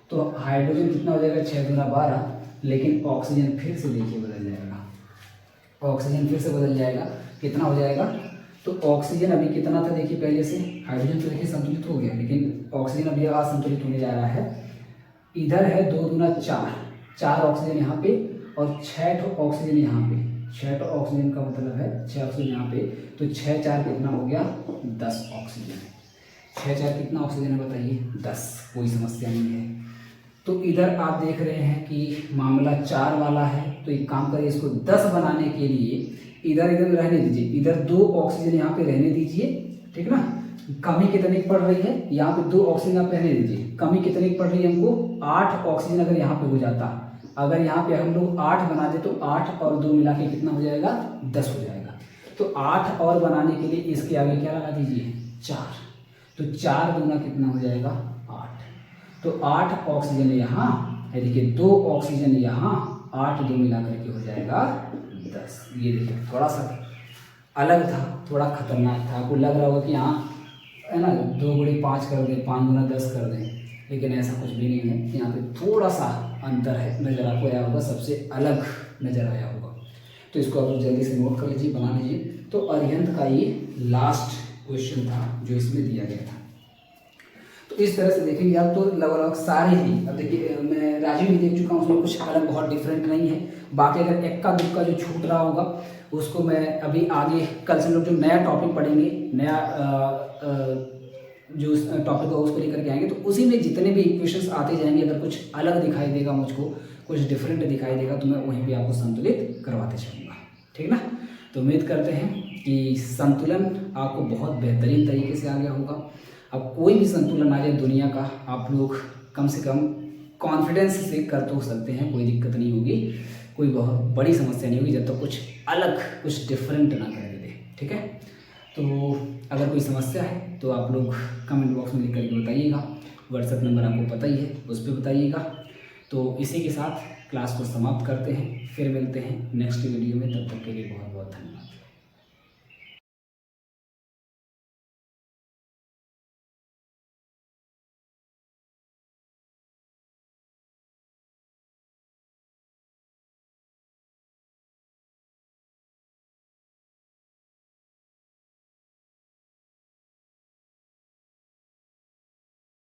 तो हाइड्रोजन कितना हो जाएगा? 6 दूना 12, लेकिन ऑक्सीजन फिर से देखिए बदल जाएगा, ऑक्सीजन फिर से बदल जाएगा, कितना हो जाएगा, तो ऑक्सीजन अभी कितना था देखिए पहले से, हाइड्रोजन तो देखिए संतुलित हो गया, लेकिन ऑक्सीजन अभी असंतुलित होने जा रहा है। इधर है 2 दूना 4, 4 ऑक्सीजन यहाँ पे और 6 ऑक्सीजन यहाँ पे, 6 ऑक्सीजन का मतलब है 6 ऑक्सीजन यहाँ पे, तो 6 4 कितना हो गया, 10 ऑक्सीजन है। 6 4 कितना ऑक्सीजन है बताइए, 10, कोई समस्या नहीं है। तो इधर आप देख रहे हैं कि मामला 4 वाला है, तो एक काम करिए, इसको 10 बनाने के लिए इधर इधर रहने दीजिए, इधर 2 ऑक्सीजन यहाँ पे रहने दीजिए, ठीक ना। कमी कितनी पड़ रही है, यहाँ पे 2 ऑक्सीजन यहाँ पे रहने दीजिए, कमी कितनी पड़ रही है हमको, 8 ऑक्सीजन अगर यहाँ पे हो जाता, अगर यहाँ पे हम लोग 8 बना दे तो 8 और 2 मिला के कितना हो जाएगा, 10 हो जाएगा। तो 8 और बनाने के लिए इसके आगे क्या लगा दीजिए, 4, तो 4 दूना कितना हो जाएगा, 8, तो 8 ऑक्सीजन यहाँ है, देखिए 2 ऑक्सीजन यहाँ, 8 2 मिला करके हो जाएगा 10। ये देखिए थोड़ा सा अलग था, थोड़ा खतरनाक था, आपको लग रहा होगा कि यहाँ है ना 2 गुणे 5 कर दें, 5 गुना 10 कर दें, लेकिन ऐसा कुछ भी नहीं है, यहाँ पे थोड़ा सा अंतर है, नज़र आपको आया होगा, सबसे अलग नज़र आया होगा। तो इसको आप जल्दी से नोट कर लीजिए, बना लीजिए। तो अरिहंत का ये लास्ट क्वेश्चन था जो इसमें दिया गया था। तो इस तरह से देखेंगे आप तो लगभग सारे ही, अब देखिए मैं राजू भी देख चुका हूँ, उसमें कुछ अलग बहुत डिफरेंट नहीं है। बाकी अगर एक्का दुक्का जो छूट रहा होगा उसको मैं अभी आगे कल से लोग जो नया टॉपिक पढ़ेंगे, नया जो टॉपिक होगा उसको लेकर के आएंगे, तो उसी में जितने भी इक्वेशंस आते जाएंगे, अगर कुछ अलग दिखाई देगा मुझको, कुछ डिफरेंट दिखाई देगा, तो मैं वहीं पे आपको संतुलित करवाते चलूँगा, ठीक ना। तो उम्मीद करते हैं कि संतुलन आपको बहुत बेहतरीन तरीके से आ गया होगा। अब कोई भी संतुलन आ जाए दुनिया का, आप लोग कम से कम कॉन्फिडेंस से कर तो सकते हैं, कोई दिक्कत नहीं होगी, कोई बहुत बड़ी समस्या नहीं होगी, जब तक कुछ अलग कुछ डिफरेंट ना करके दे, ठीक है। तो अगर कोई समस्या है तो आप लोग कमेंट बॉक्स में लिख करके बताइएगा, व्हाट्सएप नंबर आपको पता ही है, उस पर बताइएगा। तो इसी के साथ क्लास को समाप्त करते हैं, फिर मिलते हैं नेक्स्ट वीडियो में, तब तक के लिए बहुत बहुत धन्यवाद।